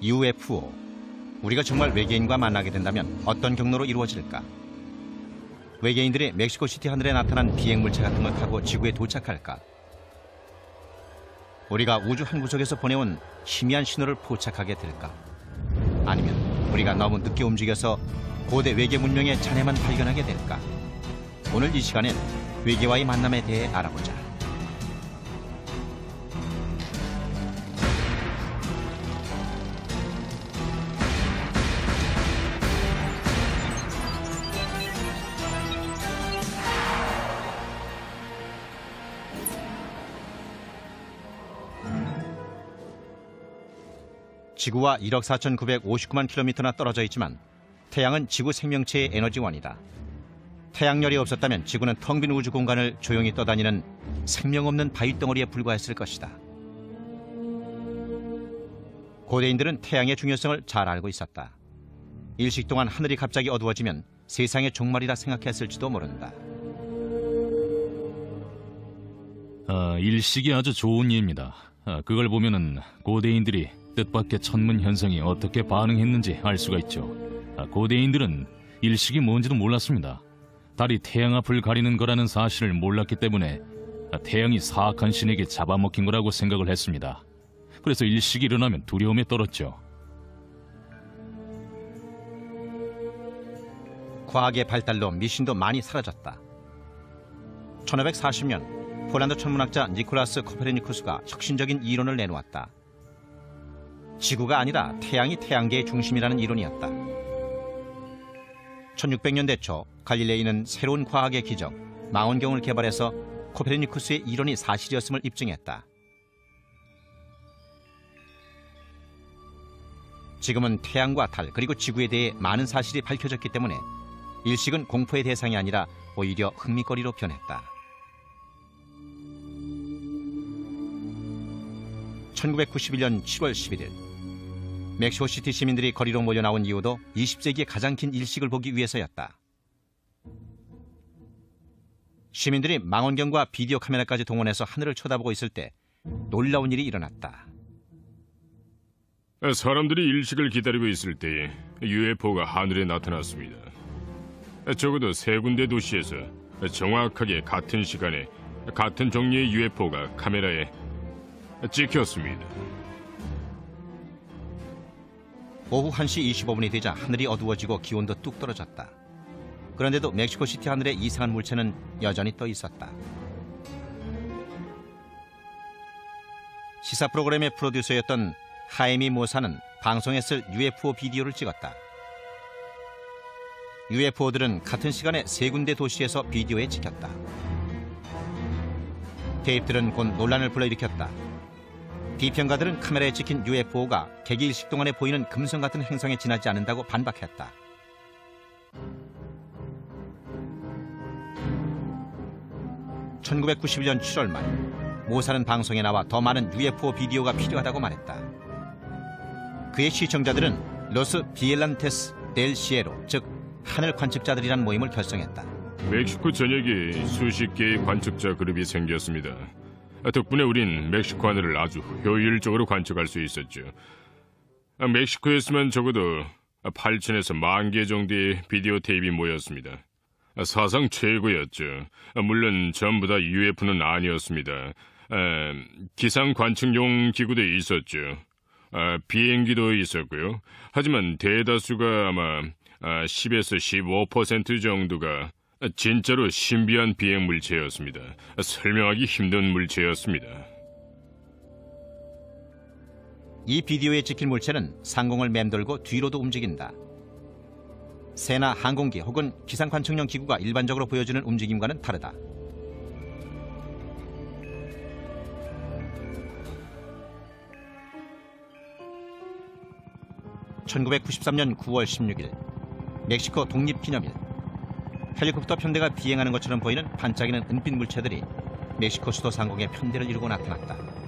S1: UFO. 우리가 정말 외계인과 만나게 된다면 어떤 경로로 이루어질까? 외계인들이 멕시코시티 하늘에 나타난 비행물체 같은 걸 타고 지구에 도착할까? 우리가 우주 한 구석에서 보내온 희미한 신호를 포착하게 될까? 아니면 우리가 너무 늦게 움직여서 고대 외계 문명의 잔해만 발견하게 될까? 오늘 이 시간엔 외계와의 만남에 대해 알아보자. 지구와 1억 4,959만 킬로미터나 떨어져 있지만 태양은 지구 생명체의 에너지원이다. 태양열이 없었다면 지구는 텅 빈 우주 공간을 조용히 떠다니는 생명 없는 바위덩어리에 불과했을 것이다. 고대인들은 태양의 중요성을 잘 알고 있었다. 일식 동안 하늘이 갑자기 어두워지면 세상의 종말이라 생각했을지도 모른다.
S2: 일식이 아주 좋은 예입니다. 그걸 보면은 고대인들이 뜻밖의 천문 현상이 어떻게 반응했는지 알 수가 있죠. 고대인들은 일식이 뭔지도 몰랐습니다. 달이 태양 앞을 가리는 거라는 사실을 몰랐기 때문에 태양이 사악한 신에게 잡아먹힌 거라고 생각을 했습니다. 그래서 일식이 일어나면 두려움에 떨었죠.
S1: 과학의 발달로 미신도 많이 사라졌다. 1540년 폴란드 천문학자 니콜라스 코페르니쿠스가 혁신적인 이론을 내놓았다. 지구가 아니라 태양이 태양계의 중심이라는 이론이었다. 1600년대 초 갈릴레이는 새로운 과학의 기적, 망원경을 개발해서 코페르니쿠스의 이론이 사실이었음을 입증했다. 지금은 태양과 달 그리고 지구에 대해 많은 사실이 밝혀졌기 때문에 일식은 공포의 대상이 아니라 오히려 흥미거리로 변했다. 1991년 7월 11일 멕시코시티 시민들이 거리로 몰려 나온 이유도 20세기의 가장 긴 일식을 보기 위해서였다. 시민들이 망원경과 비디오 카메라까지 동원해서 하늘을 쳐다보고 있을 때 놀라운 일이 일어났다.
S3: 사람들이 일식을 기다리고 있을 때 UFO가 하늘에 나타났습니다. 적어도 3군데 도시에서 정확하게 같은 시간에 같은 종류의 UFO가 카메라에 찍혔습니다.
S1: 오후 1시 25분이 되자 하늘이 어두워지고 기온도 뚝 떨어졌다. 그런데도 멕시코시티 하늘에 이상한 물체는 여전히 떠 있었다. 시사 프로그램의 프로듀서였던 하이미 모사는 방송에 쓸 UFO 비디오를 찍었다. UFO들은 같은 시간에 3군데 도시에서 비디오에 찍혔다. 테이프들은 곧 논란을 불러일으켰다. 비평가들은 카메라에 찍힌 UFO가 개기일식 동안에 보이는 금성 같은 행성에 지나지 않는다고 반박했다. (1991년 7월) 말 모사는 방송에 나와 더 많은 UFO 비디오가 필요하다고 말했다. 그의 시청자들은 로스 비엘란테스 델 시에로, 즉 하늘 관측자들이란 모임을 결성했다.
S3: 멕시코 전역에 수십 개의 관측자 그룹이 생겼습니다. 덕분에 우린 멕시코 하늘을 아주 효율적으로 관측할 수 있었죠. 멕시코에서만 적어도 8,000에서 10,000개 정도의 비디오 테이프가 모였습니다. 사상 최고였죠. 물론 전부 다 UFO는 아니었습니다. 기상 관측용 기구도 있었죠. 비행기도 있었고요. 하지만 대다수가 아마 10에서 15% 정도가 진짜로 신비한 비행 물체였습니다. 설명하기 힘든 물체였습니다.
S1: 이 비디오에 찍힌 물체는 상공을 맴돌고 뒤로도 움직인다. 새나 항공기 혹은 기상 관측용 기구가 일반적으로 보여주는 움직임과는 다르다. (1993년 9월 16일) 멕시코 독립기념일. 헬리콥터 편대가 비행하는 것처럼 보이는 반짝이는 은빛 물체들이 멕시코 수도 상공에 편대를 이루고 나타났다.